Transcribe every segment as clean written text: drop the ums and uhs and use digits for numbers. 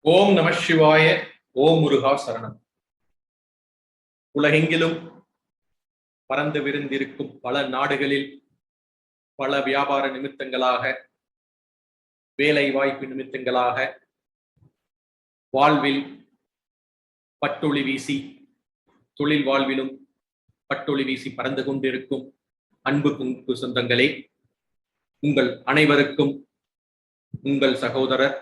ஓம் நம சிவாய. ஓம் முருகா சரணம். உலகெங்கிலும் பறந்து விரிந்திருக்கும் பல நாடுகளில் பல வியாபார நிமித்தங்களாக, வேலை வாய்ப்பு நிமித்தங்களாக வாழ்வில் பட்டொளி வீசி, தொழில் வாழ்விலும் பட்டொளி வீசி பறந்து கொண்டிருக்கும் அன்பு குங்கு சொந்தங்களே, உங்கள் அனைவருக்கும் உங்கள் சகோதரர்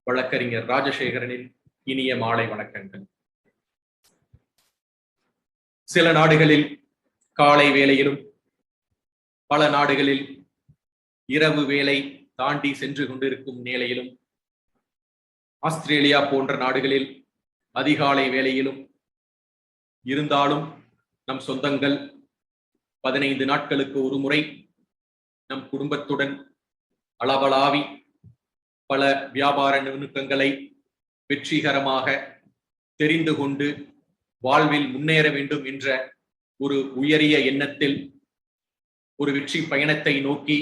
வழக்கறிஞர் ராஜசேகரனின் இனிய மாலை வணக்கங்கள். சில நாடுகளில் காலை வேளையிலும், பல நாடுகளில் இரவு வேலை தாண்டி சென்று கொண்டிருக்கும் நிலையிலும், ஆஸ்திரேலியா போன்ற நாடுகளில் அதிகாலை வேளையிலும் இருந்தாலும் நம் சொந்தங்கள் 15 நாட்களுக்கு ஒரு முறை நம் குடும்பத்துடன் அளவலாவி பல வியாபார நுணுக்கங்களை வெற்றிகரமாக தெரிந்து கொண்டு வாழ்வில் முன்னேற வேண்டும் என்ற ஒரு உயரிய எண்ணத்தில் ஒரு வெற்றி பயணத்தை நோக்கி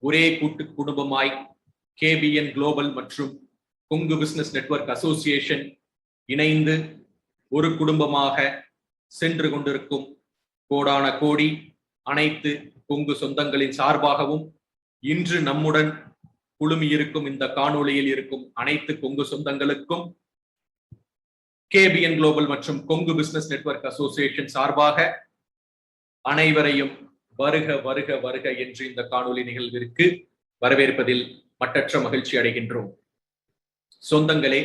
ஒரே கூட்டு குடும்பமாய் KBN குளோபல் மற்றும் கொங்கு பிசினஸ் நெட்வொர்க் அசோசியேஷன் இணைந்து ஒரு குடும்பமாக சென்று கொண்டிருக்கும் கோடான கோடி அனைத்து கொங்கு சொந்தங்களின் சார்பாகவும் இன்று நம்முடன் குழுமி இருக்கும் இந்த காணொளியில் இருக்கும் அனைத்து கொங்கு சொந்தங்களுக்கும் KBN குளோபல் மற்றும் கொங்கு பிசினஸ் நெட்வொர்க் அசோசியேஷன் சார்பாக அனைவரையும் வருக வருக வருக என்று இந்த காணொளி நிகழ்விற்கு வரவேற்பதில் மட்டற்ற மகிழ்ச்சி அடைகின்றோம். சொந்தங்களே,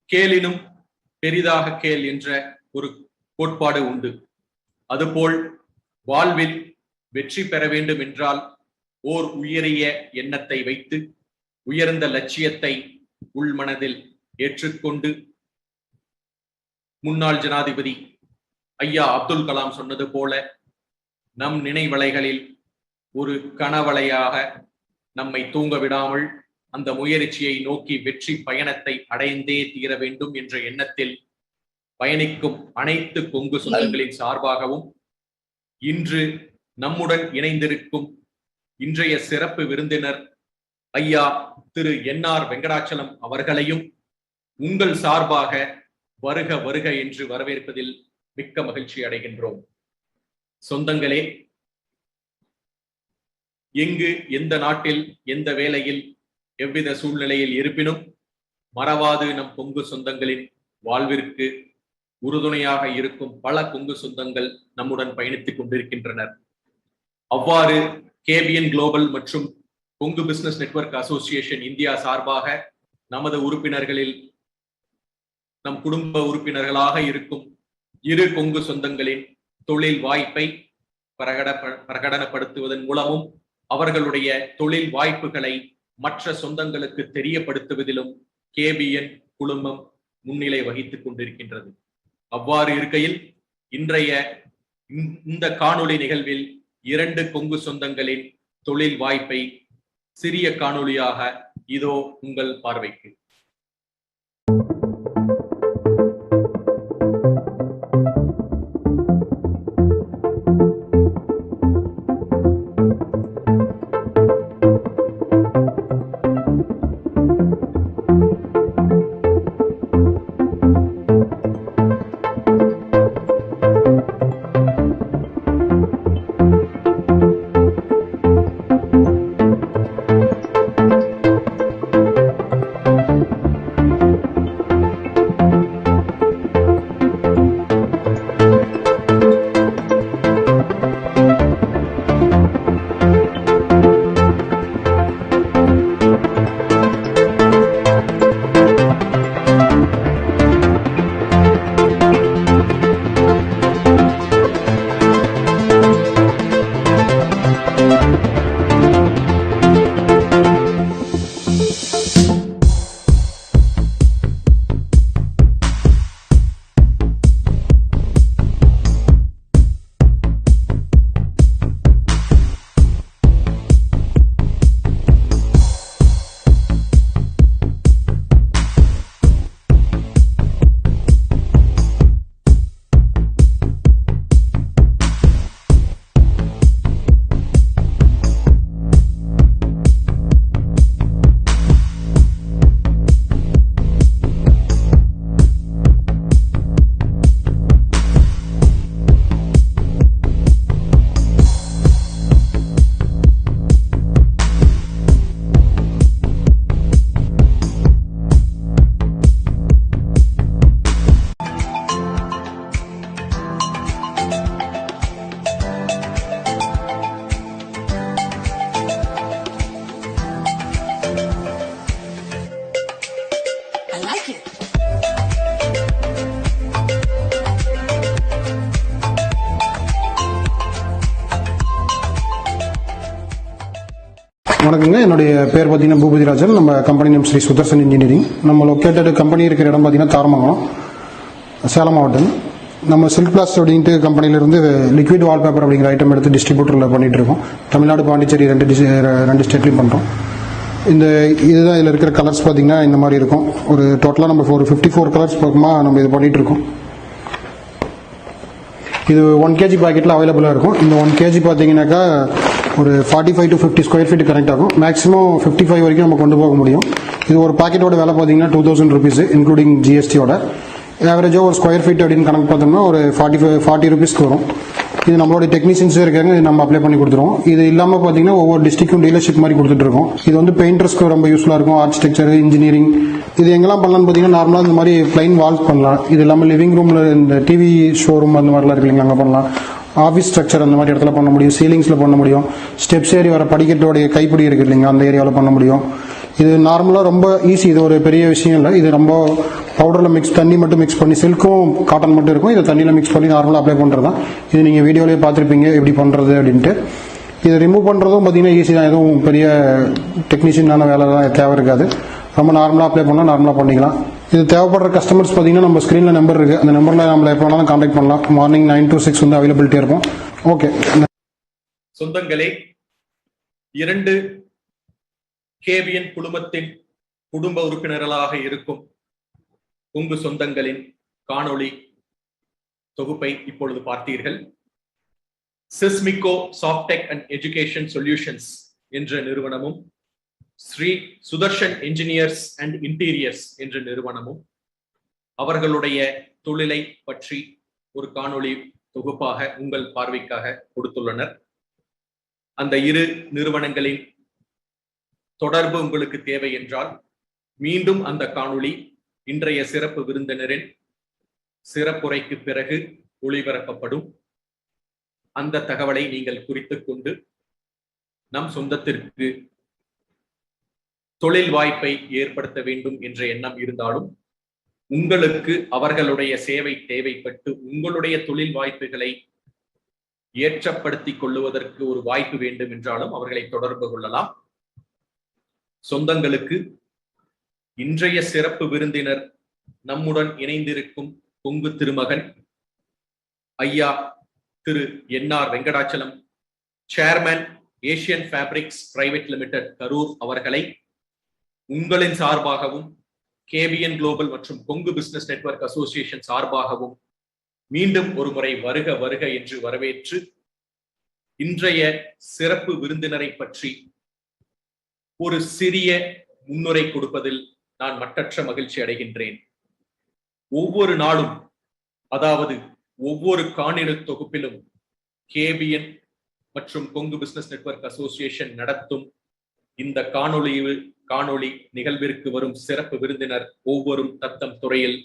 கேளினும் பெரிதாக கேள் என்ற ஒரு கோட்பாடு உண்டு. அதுபோல் வாழ்வில் வெற்றி பெற வேண்டும் என்றால் ஓர் உயரிய எண்ணத்தை வைத்து, உயர்ந்த லட்சியத்தை உள்மனதில் ஏற்றுக்கொண்டு, முன்னாள் ஜனாதிபதி ஐயா அப்துல் கலாம் சொன்னது போல நம் நினைவலைகளில் ஒரு கனவலையாக நம்மை தூங்க விடாமல் அந்த முயற்சியை நோக்கி வெற்றி பயணத்தை அடைந்தே தீர வேண்டும் என்ற எண்ணத்தில் பயணிக்கும் அனைத்து கொங்கு சொந்தங்களின் சார்பாகவும் இன்று நம்முடன் இணைந்திருக்கும் இன்றைய சிறப்பு விருந்தினர் ஐயா திரு NR வெங்கடாச்சலம் அவர்களையும் உங்கள் சார்பாக வருக வருக என்று வரவேற்பதில் மிக்க மகிழ்ச்சி அடைகின்றோம். சொந்தங்களே, எங்கு எந்த நாட்டில் எந்த வேளையில் எவ்வித சூழ்நிலையில் இருப்பினும் மறவாது நம் கொங்கு சொந்தங்களின் வாழ்விற்கு உறுதுணையாக இருக்கும் பல கொங்கு சொந்தங்கள் நம்முடன் பயணித்துக் கொண்டிருக்கின்றனர். அவ்வாறு KBN குளோபல் மற்றும் Kongu business network association India சார்பாக நமது உறுப்பினர்களில் நம் குடும்ப உறுப்பினர்களாக இருக்கும் இரு கொங்கு சொந்தங்களின் தொழில் வாய்ப்பை பிரகடனப்படுத்துவதன் மூலமும் அவர்களுடைய தொழில் வாய்ப்புகளை மற்ற சொந்தங்களுக்கு தெரியப்படுத்துவதிலும் KBN குழுமம் முன்னிலை வகித்துக் கொண்டிருக்கின்றது. அவ்வாறு இருக்கையில் இன்றைய இந்த காணொளி நிகழ்வில் 2 கொங்கு சொந்தங்களின் தொழில் வாய்ப்பை சிறிய காணொளியாக இதோ உங்கள் பார்வைக்கு. வணக்கங்க. என்னுடைய பேர் பார்த்தீங்கன்னா பூபதி ராஜன். நம்ம company name Sri Sudarshan Engineering. நம்ம லொக்கேட்டட் கம்பெனி இருக்கிற இடம் பார்த்தீங்கன்னா தாரமங்கலம், சேலம் மாவட்டம். நம்ம சில்க் பிளாஸ்ட் அப்படின்ட்டு கம்பெனியிலிருந்து லிக்விட் வால்பேப்பர் அப்படிங்கிற ஐட்டம் எடுத்து டிஸ்ட்ரிபியூட்டரில் பண்ணிட்டு இருக்கோம். தமிழ்நாடு, பாண்டிச்சேரி ரெண்டு ஸ்டேட்லையும் பண்ணுறோம். இதுதான் இதில் இருக்கிற கலர்ஸ் பார்த்தீங்கன்னா இந்த மாதிரி இருக்கும். ஒரு டோட்டலாக நம்ம ஒரு 54 கலர்ஸ் பக்கமாக நம்ம இது பண்ணிட்டு இருக்கோம். இது 1 kg பாக்கெட்டில் அவைலபிளாக இருக்கும். இந்த 1 kg பார்த்தீங்கன்னாக்கா ஒரு 45 to 50 ஸ்கொயர் ஃபீட் கனெக்ட் ஆகும். மேக்ஸிமம் 55 வரைக்கும் நம்ம கொண்டு போக முடியும். இது ஒரு பாக்கெட்டோட விலை பார்த்தீங்கன்னா 2000 rupees இன்க்ளூடிங் ஜிஎஸ்டியோட. ஆவரேஜாக ஒரு ஸ்கொயர் ஃபீட் அப்படின்னு கணக்கு பார்த்தோம்னா ஒரு 40 rupeesக்கு வரும். இது நம்மளோட டெக்னீஷியன்ஸே இருக்காங்க, இது நம்ம அப்ளை பண்ணி கொடுத்துருவோம். இது இல்லாமல் பார்த்தீங்கன்னா ஒவ்வொரு டிஸ்ட்ரிக்டும் டீலர்ஷிப் மாதிரி கொடுத்துட்டு இருக்கோம். இது வந்து பெயிண்டர்ஸ்க்கு ரொம்ப யூஸ்ஃபுல்லாக இருக்கும். ஆர்கிடெக்சர், இன்ஜினியரிங் இது எங்கெல்லாம் பண்ணலாம்னு பார்த்தீங்கன்னா நார்மலாக இந்த மாதிரி பிளைன் வால்ஸ் பண்ணலாம். இது இல்லாமல் லிவிங் ரூமில் இந்த டிவி ஷோரூம் அந்த மாதிரிலாம் இருக்கு இல்லைங்களா, அங்கே பண்ணலாம். ஆஃபீஸ் ஸ்ட்ரக்சர் அந்த மாதிரி இடத்துல பண்ண முடியும். சீலிங்ஸில் பண்ண முடியும். ஸ்டெப்ஸ் ஏறி வர படிக்கட்டோடைய கைப்பிடி இருக்கு இல்லைங்களா, அந்த ஏரியாவில் பண்ண முடியும். இது நார்மலாக ரொம்ப ஈஸி. இது ஒரு பெரிய விஷயம் இல்லை. இது ரொம்ப பவுடரில் தண்ணி மட்டும் மிக்ஸ் பண்ணி, சில்க்கும் காட்டன் மட்டும் இருக்கும், இதை தண்ணியில் மிக்ஸ் பண்ணி நார்மலாக அப்ளை பண்ணுறது தான். இது நீங்கள் வீடியோலேயே பார்த்துருப்பீங்க எப்படி பண்ணுறது அப்படின்ட்டு. இதை ரிமூவ் பண்ணுறதும் பார்த்தீங்கன்னா ஈஸி தான். எதுவும் பெரிய டெக்னீஷியனான வேலை தான் தேவை இருக்காது. ரொம்ப நார்மலாக அப்ளை பண்ணலாம், நார்மலாக பண்ணிக்கலாம். இது தேவைப்படுற கஸ்டமர்ஸ் பார்த்தீங்கன்னா நம்ம ஸ்க்ரீனில் நம்பர் இருக்குது. அந்த நம்பரில் நம்மளை எப்போ வேணாலும் கான்டாக்ட் பண்ணலாம். மார்னிங் 9 to 6 வந்து அவைலபிலிட்டி இருக்கும். ஓகே சொந்தங்களே, 2 KBN குழுமத்தின் குடும்ப உறுப்பினர்களாக இருக்கும் உங்க சொந்தங்களின் காணொளி தொகுப்பை இப்பொழுது பார்த்தீர்கள். Sismico Softech and Education Solutions என்ற நிறுவனமும், Sri Sudarshan Engineers and Interiors என்ற நிறுவனமும் அவர்களுடைய தொழிலை பற்றி ஒரு காணொளி தொகுப்பாக உங்கள் பார்வைக்காக கொடுத்துள்ளனர். அந்த 2 நிறுவனங்களின் தொடர்பு உங்களுக்கு தேவை என்றால் மீண்டும் அந்த காணொளி இன்றைய சிறப்பு விருந்தினரின் சிறப்புரைக்கு பிறகு ஒளிபரப்பப்படும். அந்த தகவலை நீங்கள் குறித்துக் கொண்டு நம் சொந்தத்திற்கு தொழில் வாய்ப்பை ஏற்படுத்த வேண்டும் என்ற எண்ணம் இருந்தாலும், உங்களுக்கு அவர்களுடைய சேவை தேவைப்பட்டு உங்களுடைய தொழில் வாய்ப்புகளை ஏற்றப்படுத்திக் கொள்ளுவதற்கு ஒரு வாய்ப்பு வேண்டும் என்றாலும் அவர்களை தொடர்பு கொள்ளலாம். சொந்தங்களுக்கு இன்றைய சிறப்பு விருந்தினர் நம்முடன் இணைந்திருக்கும் கொங்கு திருமகன் ஐயா திரு NR Venkatachalam, chairman Asian Fabrics Private limited Karur அவர்களை உங்களின் சார்பாகவும் KBN குளோபல் மற்றும் கொங்கு பிசினஸ் நெட்வொர்க் அசோசியேஷன் சார்பாகவும் மீண்டும் ஒரு முறை வருக வருக என்று வரவேற்று இன்றைய சிறப்பு விருந்தினரை பற்றி ஒரு சிறிய முன்னுரை கொடுப்பதில் நான் மட்டற்ற மகிழ்ச்சி அடைகின்றேன். ஒவ்வொரு நாளும், அதாவது ஒவ்வொரு காணொளி தொகுப்பிலும் KBN மற்றும் கொங்கு பிசினஸ் நெட்வொர்க் அசோசியேஷன் நடத்தும் இந்த காணொளி நிகழ்விற்கு வரும் சிறப்பு விருந்தினர் ஒவ்வொரும் தத்தம் துறையில்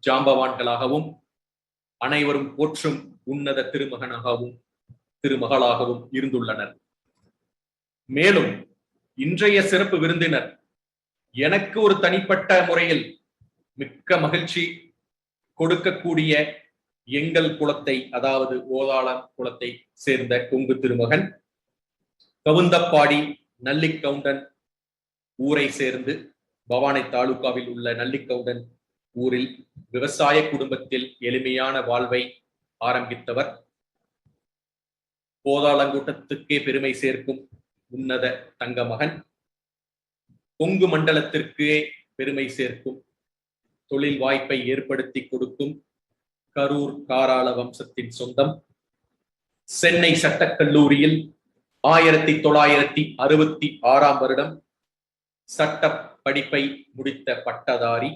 ஜாம்பவான்களாகவும் அனைவரும் போற்றும் உன்னத திருமகளாகவும் இருந்துள்ளனர். மேலும் இன்றைய சிறப்பு விருந்தினர் எனக்கு ஒரு தனிப்பட்ட முறையில் மிக்க மகிழ்ச்சி கொடுக்கக்கூடிய எங்கள் குலத்தை, அதாவது ஓதாளம் குலத்தை சேர்ந்த கொங்கு திருமகன், கவுந்தப்பாடி நல்லிக்கவுண்டன் ஊரை சேர்ந்து பவானி தாலுகாவில் உள்ள நல்லிக்கவுண்டன் ஊரில் விவசாய குடும்பத்தில் எளிமையான வாழ்வை ஆரம்பித்தவர். போதாளங்கூட்டத்துக்கே பெருமை சேர்க்கும் உன்னத தங்க மகன், கொங்கு மண்டலத்திற்கே பெருமை சேர்க்கும் தொழில் வாய்ப்பை ஏற்படுத்தி கொடுக்கும் கரூர் காராள வம்சத்தின் சொந்தம். சென்னை சட்டக்கல்லூரியில் 1966 வருடம் சட்ட படிப்பை முடித்த பட்டதாரி.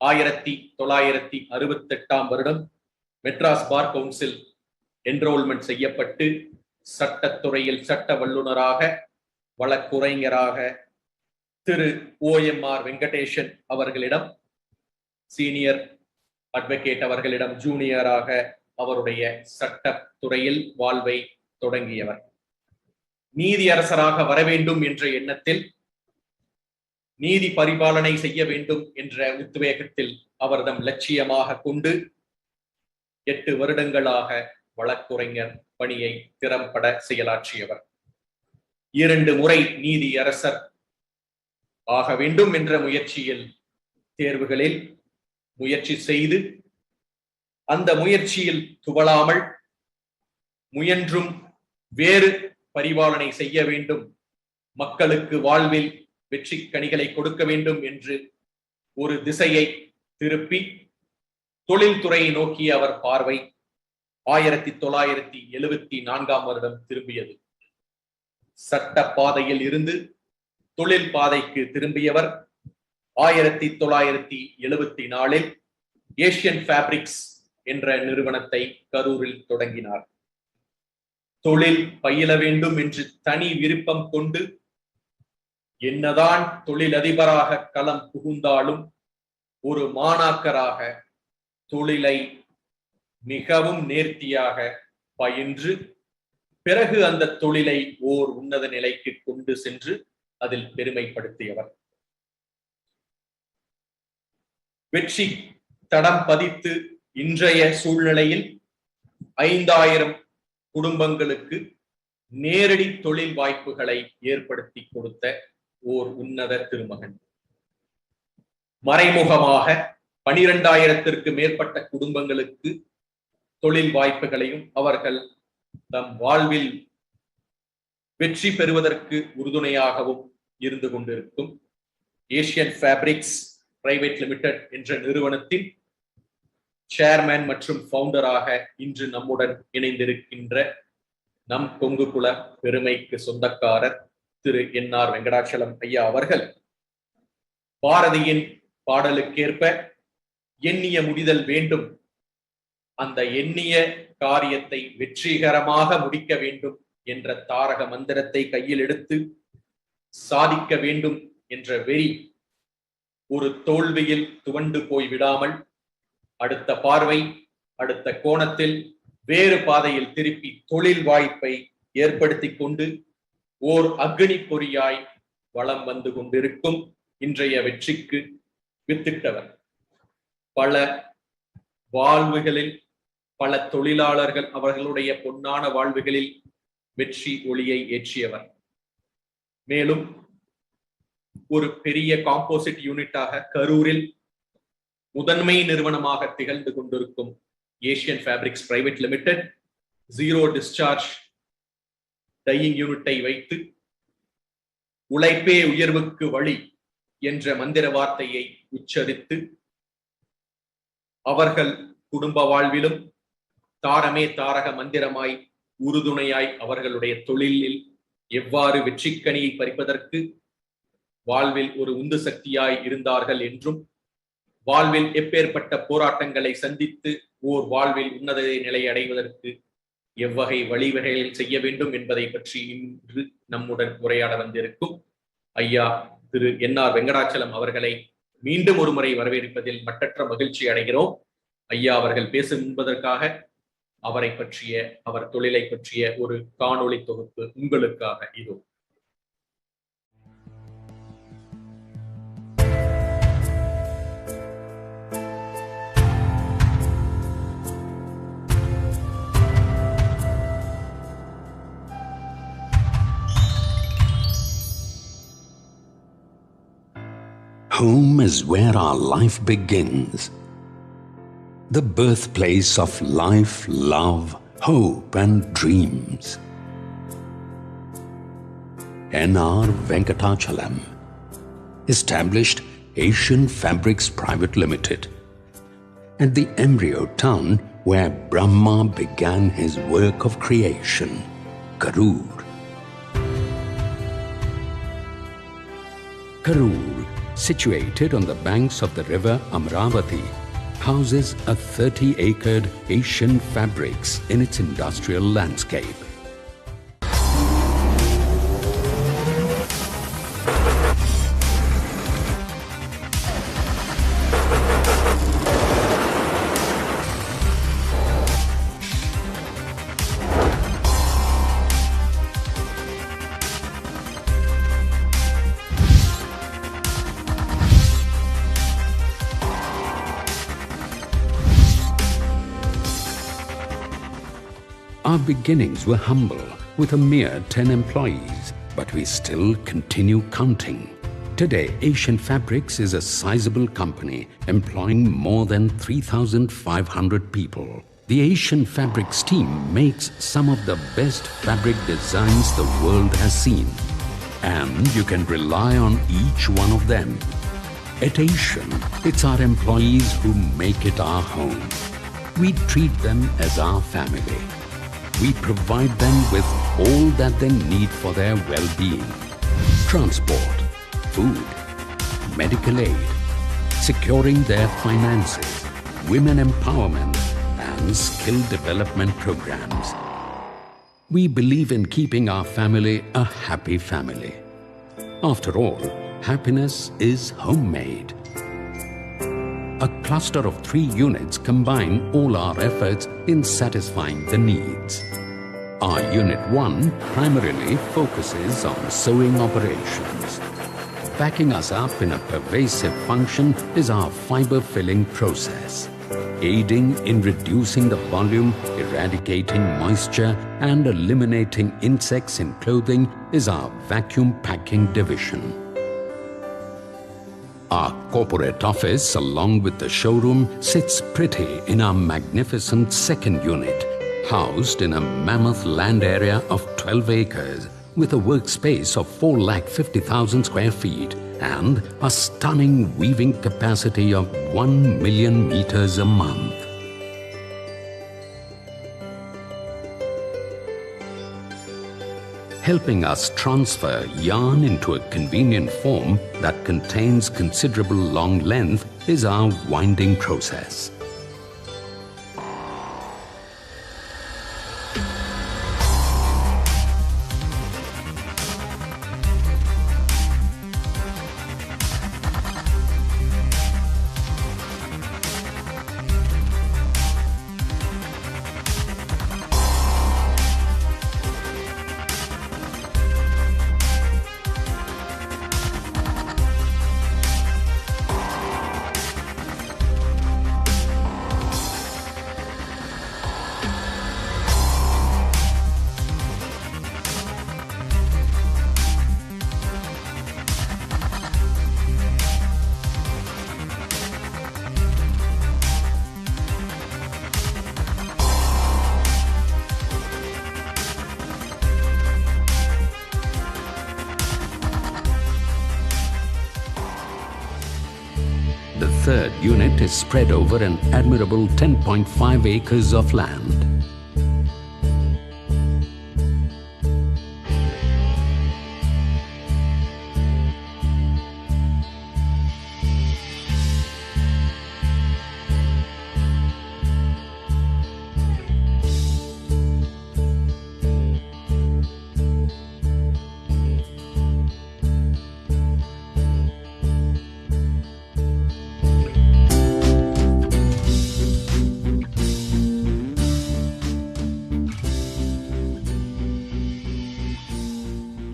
1968 வருடம் மெட்ராஸ் பார் கவுன்சில் என்ரோல்மெண்ட் செய்யப்பட்டு சட்டத்துறையில் சட்ட வல்லுநராக, வழக்குரைஞராக திரு OMR வெங்கடேஷன் அவர்களிடம், சீனியர் அட்வொகேட் அவர்களிடம் ஜூனியராக அவருடைய சட்டத்துறையில் வாழ்வை தொடங்கியவர். நீதி அரசராக வர வேண்டும் என்ற எண்ணத்தில், நீதி பரிபாலனை செய்ய வேண்டும் என்ற உத்வேகத்தில் அவர்தம் லட்சியமாக கொண்டு 8 வருடங்களாக வழக்குரைஞர் பணியை திறம்பட செயலாற்றியவர். 2 முறை நீதி அரசர் ஆக வேண்டும் என்ற முயற்சியில் தேர்வுகளில் முயற்சி செய்து அந்த முயற்சியில் துவளாமல் முயன்றும் வேறு பரிபாலனை செய்ய வேண்டும், மக்களுக்கு வாழ்வில் வெற்றி கனிகளை கொடுக்க வேண்டும் என்று ஒரு திசையை திருப்பி தொழில்துறையை நோக்கிய அவர் பார்வை 1974 வருடம் திரும்பியது. சட்ட பாதையில் இருந்து தொழில் பாதைக்கு திரும்பியவர் 1974 ஏசியன் ஃபேப்ரிக்ஸ் என்ற நிறுவனத்தை கரூரில் தொடங்கினார். தொழில் பயில வேண்டும் என்று தனி விருப்பம் கொண்டு என்னதான் தொழிலதிபராக களம் புகுந்தாலும் ஒரு மாணாக்கராக தொழிலை மிகவும் நேர்த்தியாக பயின்று பிறகு அந்த தொழிலை ஓர் உன்னத நிலைக்கு கொண்டு சென்று அதில் பெருமைப்படுத்தியவர். வெற்றி தடம் பதித்து இன்றைய சூழ்நிலையில் 5000 குடும்பங்களுக்கு நேரடி தொழில் வாய்ப்புகளை ஏற்படுத்தி கொடுத்த ஓர் உன்னத திருமகன். மறைமுகமாக 12,000ற்கு மேற்பட்ட குடும்பங்களுக்கு தொழில் வாய்ப்புகளையும் அவர்கள் தம் வாழ்வில் வெற்றி பெறுவதற்கு உறுதுணையாகவும் இருந்து கொண்டிருக்கும் ஏசியன் ஃபேப்ரிக்ஸ் பிரைவேட் லிமிடெட் என்ற நிறுவனத்தின் சேர்மேன் மற்றும் ஃபவுண்டராக இன்று நம்முடன் இணைந்திருக்கின்ற நம் கொங்கு குல பெருமைக்கு சொந்தக்காரர் திரு NR வெங்கடாச்சலம் ஐயா அவர்கள் பாரதியின் பாடலுக்கேற்ப எண்ணிய முடிதல் வேண்டும், அந்த எண்ணிய காரியத்தை வெற்றிகரமாக முடிக்க வேண்டும் என்ற தாரக மந்திரத்தை கையில் எடுத்து சாதிக்க வேண்டும் என்ற வெறி ஒரு தோல்வியில் துவண்டு போய் விடாமல் அடுத்த பார்வை அடுத்த கோணத்தில் வேறு பாதையில் திருப்பி தொழில் வாய்ப்பை ஏற்படுத்தி கொண்டு ஓர் அக்னி பொறியாய் வளம் வந்து கொண்டிருக்கும் இன்றைய வெற்றிக்கு வித்திட்டவர். பல வாழ்வுகளில் பல தொழிலாளர்கள் அவர்களுடைய பொன்னான வாழ்வுகளில் வெற்றி ஒளியை ஏற்றியவர். மேலும் ஒரு பெரிய காம்போசிட் யூனிட்டாக கரூரில் முதன்மை நிறுவனமாக திகழ்ந்து கொண்டிருக்கும் Asian Fabrics Private Limited 0 discharge dyeing யூனிட்டை வைத்து உழைப்பே உயர்வுக்கு வழி என்ற மந்திர வார்த்தையை உச்சரித்து அவர்கள் குடும்ப வாழ்விலும் தாரமே தாரக மந்திரமாய் உறுதுணையாய் அவர்களுடைய தொழிலில் எவ்வாறு வெற்றிக்கனியை பறிப்பதற்கு வாழ்வில் ஒரு உந்து சக்தியாய் இருந்தார்கள் என்றும் வாழ்வில் எப்பேற்பட்ட போராட்டங்களை சந்தித்து ஓர் வாழ்வில் உன்னத நிலை அடைவதற்கு எவ்வகை வழிவகைகள் செய்ய வேண்டும் என்பதை பற்றி இன்று நம்முடன் உரையாட வந்திருக்கும் ஐயா திரு NR வெங்கடாச்சலம் அவர்களை மீண்டும் ஒரு முறை வரவேற்பதில் மட்டற்ற மகிழ்ச்சி அடைகிறோம். ஐயா அவர்கள் பேச முன்பதற்காக அவரை பற்றிய அவர் தொழிலை பற்றிய ஒரு காணொளி தொகுப்பு உங்களுக்காக இதோ. Home is where our life begins. The birthplace of life, love, hope and dreams. NR Venkatachalam established Asian Fabrics Private Limited at the embryo town where Brahma began his work of creation, Karur. Karur, situated on the banks of the river Amravati, houses a 30-acre Asian Fabrics in its industrial landscape. Our beginnings were humble with a mere 10 employees. but we still continue counting. Today, Asian Fabrics is a sizable company employing more than 3,500 people. The Asian Fabrics team makes some of the best fabric designs the world has seen. And you can rely on each one of them. At Asian, it's our employees who make it our home. We treat them as our family. We provide them with all that they need for their well-being. Transport, food, medical aid, securing their finances, women empowerment, and skill development programs. We believe in keeping our family a happy family. After all, happiness is homemade. A cluster of 3 units combine all our efforts in satisfying the needs. Our Unit 1 primarily focuses on sewing operations. Backing us up in a pervasive function is our fiber filling process. Aiding in reducing the volume, eradicating moisture, and eliminating insects in clothing is our vacuum packing division. Our corporate office, along with the showroom, sits pretty in our magnificent 2nd unit, housed in a mammoth land area of 12 acres, with a workspace of 450,000 square feet and a stunning weaving capacity of 1 million meters a month. Helping us transfer yarn into a convenient form that contains considerable long length is our winding process. The 3rd unit is spread over an admirable 10.5 acres of land.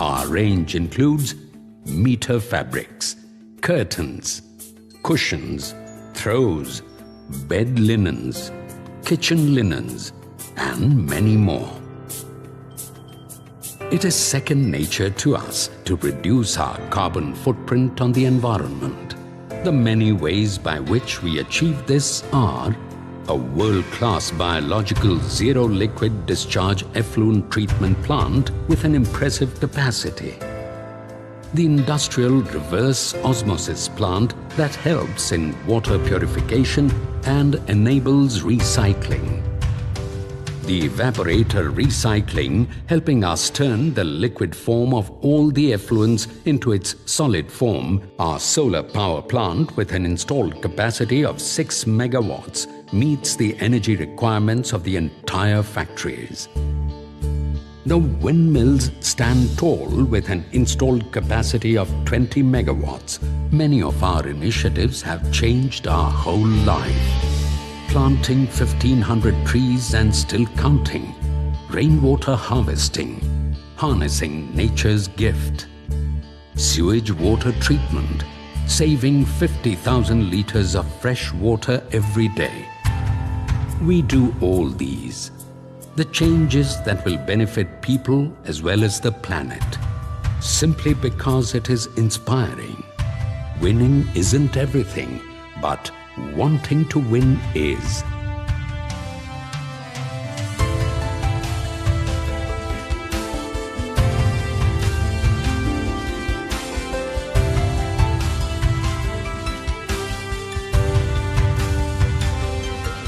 Our range includes meter fabrics, curtains, cushions, throws, bed linens, kitchen linens, and many more. It is second nature to us to reduce our carbon footprint on the environment. The many ways by which we achieve this are a world-class biological zero-liquid discharge effluent treatment plant with an impressive capacity. The industrial reverse osmosis plant that helps in water purification and enables recycling. The evaporator recycling, helping us turn the liquid form of all the effluents into its solid form. Our solar power plant with an installed capacity of 6 megawatts meets the energy requirements of the entire factories. The windmills stand tall with an installed capacity of 20 megawatts. Many of our initiatives have changed our whole life. Planting 1,500 trees and still counting. Rainwater harvesting. Harnessing nature's gift. Sewage water treatment. Saving 50,000 liters of fresh water every day. We do all these. The changes that will benefit people as well as the planet. simply because it is inspiring. Winning isn't everything, but wanting to win is.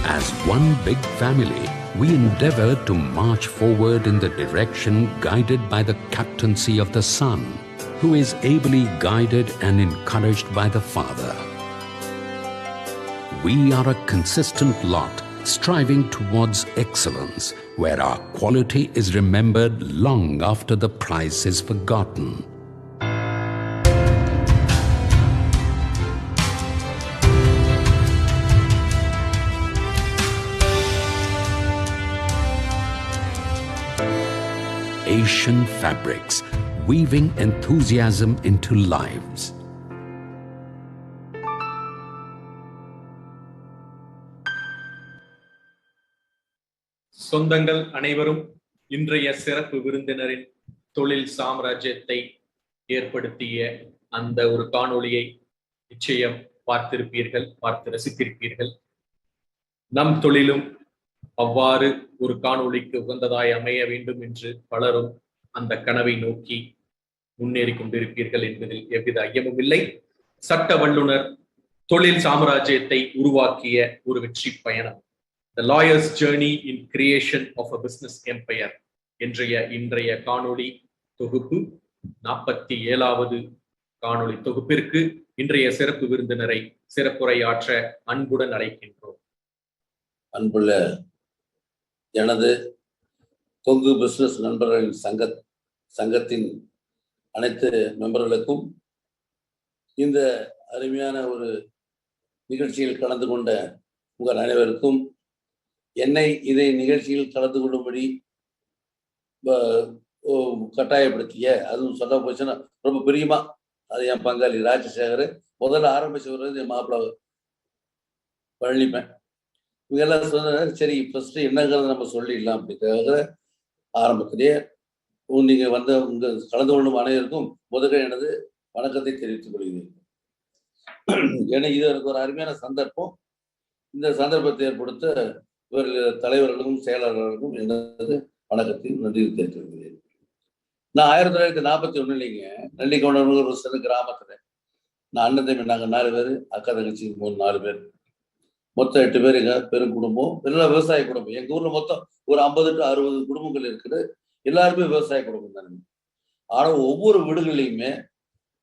As one big family, we endeavor to march forward in the direction guided by the captaincy of the Son, who is ably guided and encouraged by the Father. We are a consistent lot striving towards excellence, where our quality is remembered long after the prize is forgotten. Asian Fabrics, weaving enthusiasm into lives. சொந்தங்கள் அனைவரும் இன்றைய சிறப்பு விருந்தினரின் தொழில் சாம்ராஜ்யத்தை ஏற்படுத்திய அந்த ஒரு காணொளியை நிச்சயம் பார்த்திருப்பீர்கள், பார்த்து ரசித்திருப்பீர்கள். நம் தொழிலும் அவ்வாறு ஒரு காணொளிக்கு உகந்ததாய் அமைய வேண்டும் என்று பலரும் அந்த கனவை நோக்கி முன்னேறி கொண்டிருப்பீர்கள் என்பதில் எவ்வித ஐயமும் இல்லை. சட்ட வல்லுனர் தொழில் சாம்ராஜ்யத்தை உருவாக்கிய ஒரு வெற்றி பயணம், The Lawyer's Journey in Creation of a Business Empire இன்றைய காணொளி தொகுப்பு 47வது காணொளி தொகுப்பிற்கு இன்றைய சிறப்பு விருந்தினரை சிறப்புரையாற்ற அன்புடன் அழைக்கின்றோம். அன்புள்ள எனது கொங்கு பிசினஸ் நண்பர்களின் சங்கத்தின் அனைத்து மெம்பர்களுக்கும், இந்த அருமையான ஒரு நிகழ்ச்சியில் கலந்து கொண்ட உங்கள் அனைவருக்கும், என்னை இதை நிகழ்ச்சியில் கலந்து கொள்ளும்படி கட்டாயப்படுத்திய, அதுவும் சொல்ல போச்சுன்னா ரொம்ப பிரியமா, அது என் பங்காளி ராஜசேகர், முதல்ல ஆரம்பிச்சவர் என் மாப்பிள்ள பழனிப்பேன். இவங்கெல்லாம் சொன்னார், சரி ஃபர்ஸ்ட் என்னங்கிறத நம்ம சொல்லிடலாம் அப்படிங்கிறத ஆரம்பத்திலேயே நீங்க வந்து உங்க கலந்து கொள்ளும் அனைவருக்கும் முதல்ல எனது வணக்கத்தை தெரிவித்துக் கொள்கிறேன். ஏன்னா இது எனக்கு ஒரு அருமையான சந்தர்ப்பம். இந்த சந்தர்ப்பத்தை ஏற்படுத்த இவர்கள் தலைவர்களுக்கும் செயலாளர்களுக்கும் எனது வணக்கத்தையும் நன்றி தெரிவித்துக் நான் 1941 நெல்லிக்கவுண்டர் ஒரு சிறு கிராமத்துல, நான் அண்ணன் தம்பி நாங்க 4 பேர், அக்கா தங்கச்சி 4 பேர், மொத்தம் 8 பேர். எங்க பெரும் குடும்பம், எல்லாம் விவசாய குடும்பம். எங்க ஊர்ல மொத்தம் ஒரு 50 to 60 குடும்பங்கள் இருக்குது. எல்லாருமே விவசாய குடும்பம் தானே. ஆனா ஒவ்வொரு வீடுகள்லையுமே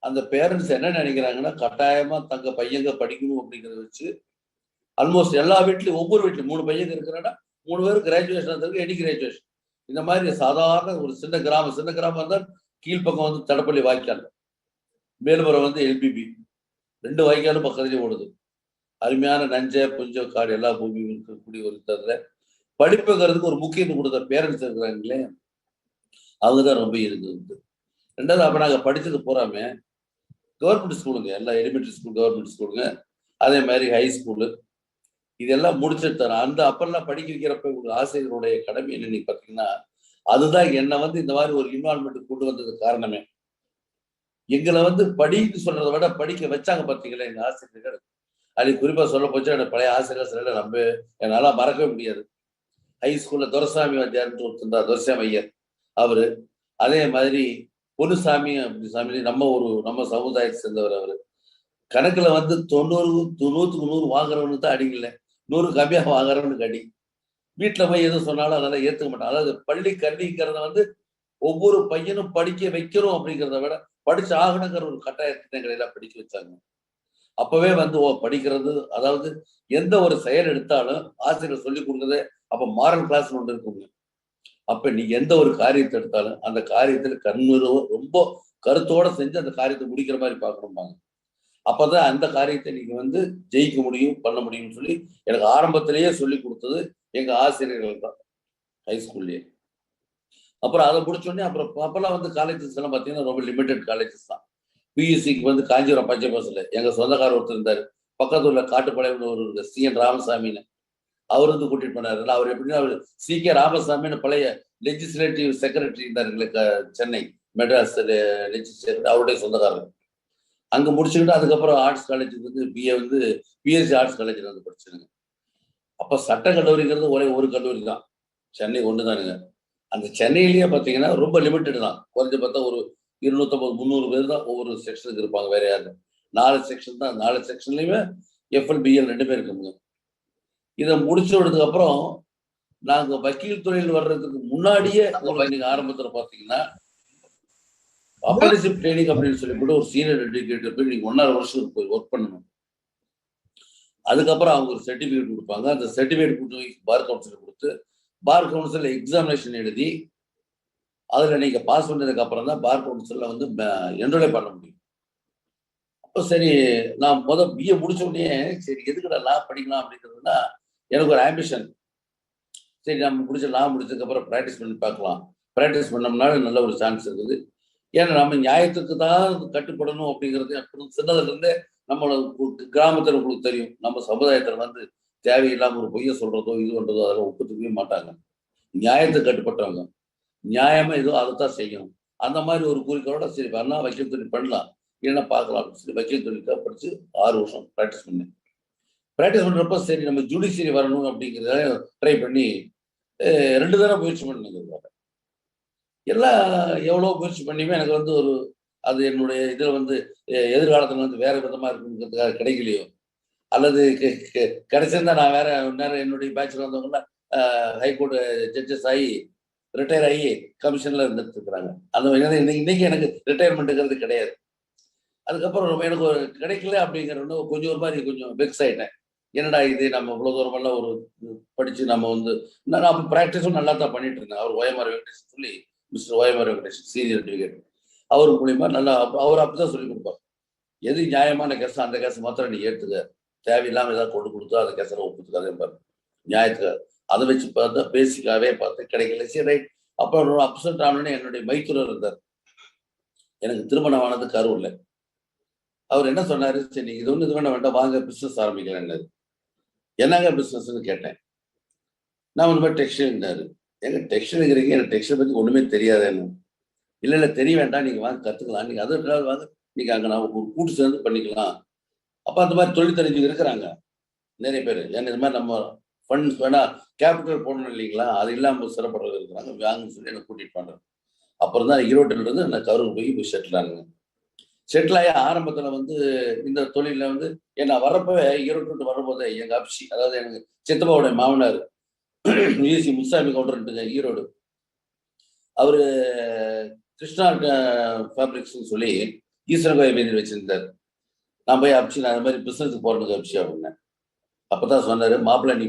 அந்த பேரண்ட்ஸ் என்ன நினைக்கிறாங்கன்னா, கட்டாயமா தங்க பையங்க படிக்கணும் அப்படிங்கிறத வச்சு ஆல்மோஸ்ட் எல்லா வீட்லயும், ஒவ்வொரு வீட்லயும் 3 பையங்க இருக்கிறாங்கன்னா 3 பேரும் கிராஜுவேஷன் இருக்கு, எனி கிராஜுவேஷன். இந்த மாதிரி சாதாரண ஒரு சின்ன கிராமம் இருந்தால் கீழ்ப்பக்கம் வந்து தடப்பள்ளி வாய்க்கால், மேல்புறம் வந்து எல்பிபி, 2 வாய்க்காலும் பக்கத்துலேயே ஓடுது. அருமையான நஞ்ச புஞ்ச காடு எல்லா பூமியும் இருக்கக்கூடிய ஒரு தவிர படிப்புங்கிறதுக்கு ஒரு முக்கியத்துவம் கொடுத்த பேரண்ட்ஸ் இருக்கிறாங்களே, அவங்கதான் ரொம்ப இருக்குது. 2வது, அப்ப நாங்க படிச்சது பூராமே கவர்மெண்ட் ஸ்கூலுங்க, எல்லா எலிமெண்ட்ரி ஸ்கூல் கவர்மெண்ட் ஸ்கூலுங்க, அதே மாதிரி ஹை ஸ்கூலு, இதெல்லாம் முடிச்சுட்டு தரேன். அந்த அப்பெல்லாம் படிக்க வைக்கிறப்ப ஒரு ஆசிரியருடைய கடமை என்னன்னு பார்த்தீங்கன்னா, அதுதான் என்னை வந்து இந்த மாதிரி ஒரு இன்வால்மெண்ட் கொண்டு வந்தது காரணமே. எங்களை வந்து படின்னு சொல்றதை விட படிக்க வச்சாங்க பார்த்தீங்களா எங்க ஆசிரியர்கள். அது குறிப்பா சொல்ல போச்சா, எனக்கு பழைய ஆசிரியர் சில நம்ம என்னால மறக்கவே முடியாது. ஹை ஸ்கூல்ல துரசாமி வாத்தியார்னு ஒருத்தர், துரசாமி ஐயர் அவரு, அதே மாதிரி பொன்னுசாமி சாமி, நம்ம சமுதாயத்தை சேர்ந்தவர். அவரு கணக்குல வந்து 90க்கு 100 வாங்குறவனு தான் அடிக்கல, 100 கம்மியா வாங்குறவனுக்கு அடி. வீட்டுல போய் எதுவும் சொன்னாலும் அதெல்லாம் ஏத்துக்க மாட்டான். அதாவது பள்ளி கல்விங்கிறத வந்து ஒவ்வொரு பையனும் படிக்க வைக்கிறோம் அப்படிங்கிறத விட படிச்சு ஆகணுங்கிற ஒரு கட்டாயத்தினங்களை எல்லாம் படிக்க வச்சாங்க. அப்பவே வந்து படிக்கிறது, அதாவது எந்த ஒரு செயல் எடுத்தாலும் ஆசிரியர் சொல்லி கொடுக்குறதே அப்ப மாரல் கிளாஸ் ஒன்று இருக்குங்க. அப்ப நீங்க எந்த ஒரு காரியத்தை எடுத்தாலும் அந்த காரியத்துல கண்ணுறவோ ரொம்ப கருத்தோட செஞ்சு அந்த காரியத்தை முடிக்கிற மாதிரி பார்க்கணும்பாங்க. அப்பதான் அந்த காரியத்தை நீங்க வந்து ஜெயிக்க முடியும், பண்ண முடியும்னு சொல்லி எனக்கு ஆரம்பத்திலேயே சொல்லி கொடுத்தது எங்க ஆசிரியர்கள் தான், ஹைஸ்கூல்லயே. அப்புறம் அதை முடிச்சோடனே அப்புறம் அப்பெல்லாம் வந்து காலேஜஸ் எல்லாம் பார்த்தீங்கன்னா ரொம்ப லிமிடெட் காலேஜஸ் தான். பியூசிக்கு வந்து காஞ்சிபுரம் பஞ்சபாசில் எங்க சொந்தக்காரர் ஒருத்தர் இருந்தாரு, பக்கத்துல உள்ள காட்டுப்பாளையம் ஒரு CN ராமசாமின்னு, அவர் வந்து கூட்டிட்டு போனாரு. அவர் எப்படின்னா, அவர் CK ராமசாமின்னு பழைய லெஜிஸ்லேட்டிவ் செக்ரட்டரி இருந்தாரு சென்னை மெட்ராஸ் சேர்ந்து அவருடைய சொந்தக்காரர். அங்கே முடிச்சுக்கிட்டு அதுக்கப்புறம் ஆர்ட்ஸ் காலேஜுக்கு வந்து பிஏ வந்து பிஎஸ்சி ஆர்ட்ஸ் காலேஜில் வந்து படிச்சுருங்க. அப்போ சட்ட கல்லூரிங்கிறது ஒரே ஒரு கல்லூரி தான், சென்னை ஒன்று தானுங்க. அந்த சென்னையிலேயே பார்த்தீங்கன்னா ரொம்ப லிமிட்டட் தான். குறைஞ்ச பார்த்தா ஒரு 250 300 பேர் தான் ஒவ்வொரு செக்ஷனுக்கு இருப்பாங்க. வேற யாரும் 4 செக்ஷன் தான். 4 செக்ஷன்லையுமே எஃப்எல் பிஎல் 2 பேர் இருக்காங்க. இதை முடிச்சு விட்டதுக்கு அப்புறம் நாங்கள் வக்கீல் துறையில் வர்றதுக்கு முன்னாடியே நீங்க ஆரம்பத்தில் பார்த்தீங்கன்னா அப்ரண்டிஸ்ஷிப் ட்ரைனிங் அப்படின்னு சொல்லிவிட்டு ஒரு சீனியர் எஜுகேட்டர் போய் நீங்க 1.5 வருஷம் போய் ஒர்க் பண்ணணும். அதுக்கப்புறம் அவங்க ஒரு சர்டிஃபிகேட் கொடுப்பாங்க. அந்த சர்டிஃபிகேட் கொடுத்து பார் கவுன்சில் கொடுத்து பார் கவுன்சில் எக்ஸாமினேஷன் எழுதி அதில் நீங்க பாஸ் பண்ணதுக்கு அப்புறம் தான் பார் கவுன்சிலில் வந்து என்ரோலே பண்ண முடியும். அப்போ சரி, நான் பிஏ முடிச்ச உடனே சரி எதுக்குடா லா படிக்கலாம் அப்படிங்கிறதுனா எனக்கு ஒரு ஆம்பிஷன். சரி நம்ம லா முடிச்சதுக்கப்புறம் ப்ராக்டிஸ் பண்ணி பார்க்கலாம். ப்ராக்டிஸ் பண்ணோம்னால நல்ல ஒரு சான்ஸ் இருக்குது. ஏன்னா நம்ம நியாயத்துக்கு தான் கட்டுப்படணும் அப்படிங்கிறது சின்னதுலேருந்தே நம்மளோட கிராமத்தில் உங்களுக்கு தெரியும். நம்ம சமுதாயத்தில் வந்து தேவையில்லாமல் ஒரு பொய்யை சொல்றதோ இது பண்றதோ அதெல்லாம் ஒப்புத்துக்கவே மாட்டாங்க. நியாயத்துக்கு கட்டுப்பட்டவங்க, நியாயமா ஏதோ அதைத்தான் செய்யணும். அந்த மாதிரி ஒரு குறிக்கோளோட சரி வரலாம், வக்கீல் தொழில் பண்ணலாம், இல்லைன்னா பார்க்கலாம் அப்படின்னு சொல்லி வக்கீல் தொழிலுக்காக படிச்சு 6 வருஷம் ப்ராக்டிஸ் பண்ணேன். ப்ராக்டிஸ் பண்றப்ப சரி நம்ம ஜுடிஷியரி வரணும் அப்படிங்கிறத ட்ரை பண்ணி 2 தடவை முயற்சி பண்ணுங்க. எல்லாம் எவ்வளோ முயற்சி பண்ணியுமே எனக்கு வந்து ஒரு அது என்னுடைய இதில் வந்து எதிர்காலத்தில் வந்து வேற விதமாக இருக்குங்கிறதுக்காக கிடைக்கலையோ, அல்லது கிடைச்சிருந்தா நான் வேற நேரம் என்னுடைய பேட்சில் வந்தவங்கன்னா ஹைகோர்ட் ஜட்ஜஸ் ஆகி ரிட்டையர் ஆகி கமிஷனில் இருந்துட்டு இருக்கிறாங்க. அந்த இன்னைக்கு எனக்கு ரிட்டையர்மெண்ட்டுங்கிறது கிடையாது. அதுக்கப்புறம் எனக்கு ஒரு கிடைக்கல அப்படிங்கிற கொஞ்சம் ஒரு மாதிரி கொஞ்சம் வெக்ஸ் ஆகிட்டேன். என்னடா இது நம்ம இவ்வளோ தூரமெல்லாம் ஒரு படித்து நம்ம வந்து நான் ப்ராக்டிஸும் நல்லா தான் பண்ணிட்டு இருந்தேன். அவர் ஓஎம்ஆர் வெங்கடேஷன் சொல்லி mister OMR Venkatesan senior advocate, அவர் மூலியமா நல்லா அவர் அப்படிதான் சொல்லி கொடுப்பார். எது நியாயமான கேஸ் அந்த கேஸ் மாத்திரம் நீ ஏற்றுக்க, தேவையில்லாமல் ஏதாவது கொண்டு கொடுத்தா அந்த கேஸெல்லாம் ஒப்புத்துக்காதே பாரு, நியாயத்துக்கு அதை வச்சு பார்த்தா பேசிக்காவே பார்த்து கிடைக்கல. சரி ரைட். அப்புறம் அப்செட் ஆனோடனே என்னுடைய மைத்துனர் இருந்தார். எனக்கு திருமணம் ஆனது கரூர்ல. அவர் என்ன சொன்னாரு, சரி இது ஒன்று இது வேண்டாம் வாங்க பிஸ்னஸ் ஆரம்பிக்கலன்னாரு. என்னங்க பிஸ்னஸ்ன்னு கேட்டேன். நான் ஒன்று மாதிரி டெக்ஸ்டைல்னாரு. எங்க டெக்ஸ்டைலுங்கிறீங்க, எனக்கு டெக்ஸ்டைல் பற்றி ஒன்றுமே தெரியாதுன்னு. இல்லை தெரிய வேண்டாம், நீங்கள் வாங்க கற்றுக்கலாம், நீங்கள் அது வாங்க, நீங்கள் அங்கே நான் ஒரு கூட்டு சேர்ந்து பண்ணிக்கலாம். அப்போ அந்த மாதிரி தொழில் தெரிஞ்சு இருக்கிறாங்க நிறைய பேர். ஏன்னா இது மாதிரி நம்ம ஃபண்ட்ஸ் வேணா கேபிட்டல் போடணும் இல்லைங்களா, அது இல்லாமல் சிறப்படுறது இருக்கிறாங்க, வாங்கன்னு சொல்லி எனக்கு கூட்டிகிட்டு பண்ணுறேன். அப்புறம் தான் ஈரோட்டிலிருந்து நான் கரூர் போய் செட்டில் ஆனுங்க. செட்டில் ஆகி ஆரம்பத்தில் வந்து இந்த தொழிலில் வந்து நான் வர்றப்பவே ஈரோட்டு வரும்போது எங்கள் அப்சி, அதாவது எனக்கு சித்தப்பாவுடைய மாமனார் யூசி முசாமி கவுண்டர்ன்ட்டுங்க ஈரோடு, அவரு கிருஷ்ணா ஃபேப்ரிக்ஸ்ன்னு சொல்லி ஈஸ்வரன் கோயில் வீதியில் வச்சிருந்தார். நான் போய் அப்சி நான் அந்த மாதிரி பிஸ்னஸுக்கு போகிறதுக்கு அப்சி அப்படின்னேன். அப்போதான் சொன்னார், மாப்பிள்ளை நீ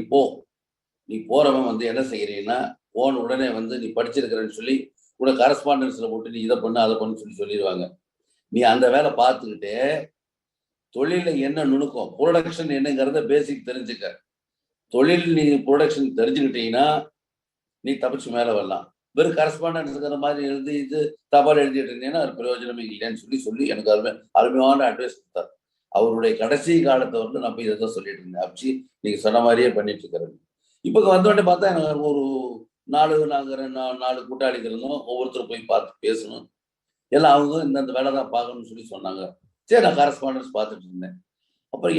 போகிறவன் வந்து என்ன செய்கிறீங்கன்னா போன உடனே வந்து நீ படிச்சிருக்கிறேன்னு சொல்லி கூட கரஸ்பாண்டன்ஸில் போட்டு நீ இதை பண்ணு அதை பண்ணு சொல்லிடுவாங்க. நீ அந்த வேலை பார்த்துக்கிட்டே தொழிலில் என்ன நுணுக்கம் ப்ரொடக்ஷன் என்னங்கிறத பேசிக் தெரிஞ்சுக்க. தொழில் நீ ப்ரொடக்ஷன் தெரிஞ்சுக்கிட்டீங்கன்னா நீ தப்பிச்சு மேலே வரலாம். வெறும் கரஸ்பாண்டன்ஸுங்கிற மாதிரி எழுதி இது தபால் எழுதிட்டு இருந்தீங்கன்னா அது பிரயோஜனமே இல்லைன்னு சொல்லி எனக்கு அருமையான அட்வைஸ் கொடுத்தார். அவருடைய கடைசி காலத்தை வந்து நான் போய் இதை தான் சொல்லிட்டு இருந்தேன். அப்சி நீங்கள் சொன்ன மாதிரியே பண்ணிட்டு இருக்கிறேன். இப்போ வந்தோடனே பார்த்தா எனக்கு ஒரு 4 கூட்டாளிகள் இருந்தோம். ஒவ்வொருத்தரும் போய் பார்த்து பேசணும், எல்லாம் அவங்க இந்த வேலை தான் பார்க்கணும்னு சொல்லி சொன்னாங்க. சரி நான் கரஸ்பாண்டன்ஸ் பார்த்துட்டு இருந்தேன். அப்புறம்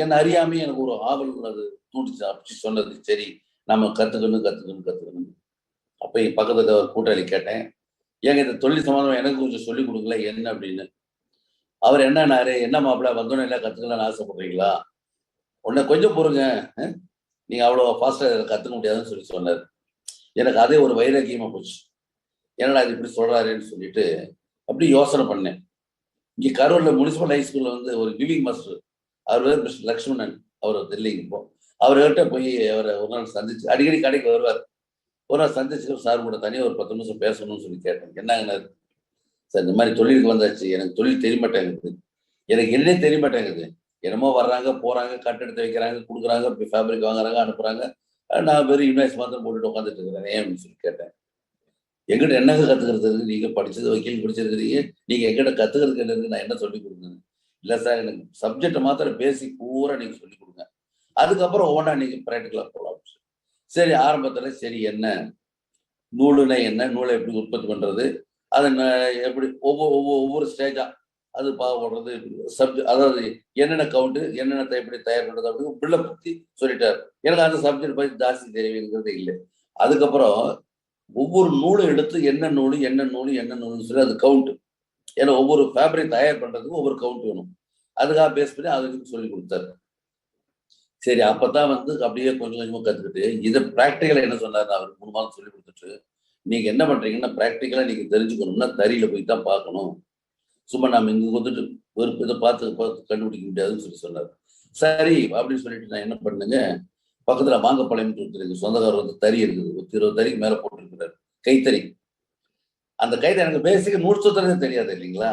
என்ன அறியாமே எனக்கு ஒரு ஆவல் அது தூண்டிச்சு. அப்படி சொன்னது சரி நம்ம கற்றுக்கணும். அப்போ என் பக்கத்துல ஒரு கூட்டாளி கேட்டேன், ஏங்க இந்த தொழில் சம்பந்தம் எனக்கு கொஞ்சம் சொல்லிக் கொடுக்கல என்ன அப்படின்னு. அவர் என்னன்னாரு, என்ன மாப்பிள்ள வந்தோன்னு எல்லாம் கற்றுக்கலாம்னு ஆசைப்படுறீங்களா, உன்னை கொஞ்சம் பொறுங்க, நீங்க அவ்வளோ ஃபாஸ்ட்டாக கற்றுக்க முடியாதுன்னு சொல்லி சொன்னார். எனக்கு அதே ஒரு வைராக்கியமாக போச்சு. என்னடா இது இப்படி சொல்றாருன்னு சொல்லிட்டு அப்படி யோசனை பண்ணேன். இங்கே கரூரில் முனிசிபல் ஹைஸ்கூலில் வந்து ஒரு லிவிங் மாஸ்டர், அவர் பேர் மிஸ்டர் லக்ஷ்மணன், அவர் டெல்லிக்கு இப்போ அவர்கிட்ட போய் அவரை ஒரு நாள் சந்திச்சு, அடிக்கடி கடைக்கு வருவார். ஒரு நாள் சந்திச்சு சார் கூட தனியாக ஒரு 10 நிமிஷம் பேசணும்னு சொல்லி கேட்டேன். என்னங்கண்ணா சார் இந்த மாதிரி தொழிலுக்கு வந்தாச்சு, எனக்கு தொழில் தெரிய மாட்டேங்குது, எனக்கு என்னே தெரிய மாட்டேங்குது, என்னமோ வர்றாங்க போறாங்க கட்டெடுத்து வைக்கிறாங்க கொடுக்குறாங்க, ஃபேப்ரிக் வாங்குறாங்க அனுப்புறாங்க, நான் வெறும் இன்வாய்ஸ் மாத்திரம் போட்டுட்டு உட்காந்துட்டு இருக்கிறேன் ஏன் அப்படின்னு சொல்லி கேட்டேன். எங்கிட்ட என்னங்க கத்துக்கிறது இருக்கு, நீங்க படிச்சது வக்கீல் படிச்சிருக்கிறீங்க, நீங்க எங்கிட்ட கத்துக்கிறதுக்கு என்ன இருக்கு, நான் என்ன சொல்லி கொடுக்குறேன். இல்லை சார் எனக்கு சப்ஜெக்ட் மாத்திரம் பேசிக் பூரா நீங்க சொல்லி கொடுங்க, அதுக்கப்புறம் ஒவ்வொன்றா நீங்க ப்ராக்டிக்கலா போகலாம். சரி ஆரம்பத்துல சரி என்ன நூலுனா என்ன, நூலை எப்படி உற்பத்தி பண்றது, அதை எப்படி ஒவ்வொரு ஸ்டேஜா அது பாவப்படுறது அதாவது என்னென்ன கவுண்ட் என்னென்ன எப்படி தயார் பண்றது அப்படின்னு பிள்ளை பத்தி சொல்லிட்டாரு. எனக்கு அந்த சப்ஜெக்ட் பத்தி ஜாஸ்தி தெரியுங்கிறது இல்லை. அதுக்கப்புறம் ஒவ்வொரு நூலும் எடுத்து என்ன நூல்னு சொல்லி அது கவுண்ட். ஏன்னா ஒவ்வொரு ஃபேப்ரிக் தயார் பண்றதுக்கு ஒவ்வொரு கவுண்ட் வேணும். அதுக்காக பேஸ் பண்ணி அதுக்கு சொல்லி கொடுத்தாரு. சரி, அப்பதான் அப்படியே கொஞ்சம் கொஞ்சமா கத்துக்கிட்டு இதை ப்ராக்டிக்கலா என்ன சொன்னாரு, அவர் 3 மாதம் சொல்லி கொடுத்துட்டு, நீங்க என்ன பண்றீங்கன்னா ப்ராக்டிக்கலா நீங்க தெரிஞ்சுக்கணும்னா தறியில போய் தான் பார்க்கணும். சும்மா நம்ம இங்க வந்துட்டு ஒரு இதை பார்த்து கண்டுபிடிக்க முடியாதுன்னு சொல்லி சொன்னார். சரி அப்படின்னு சொல்லிட்டு நான் என்ன பண்ணுங்க, பக்கத்துல மாங்கப்பாளையம் இருக்கு, சொந்தக்காரர் தறி இருக்குது, 20 தறிக்கு மேல போட்டிருக்கிறாரு, கைத்தறி. அந்த கைத்தறி எனக்கு பேசிக்க நூல் சுத்துறதே தெரியாது இல்லைங்களா.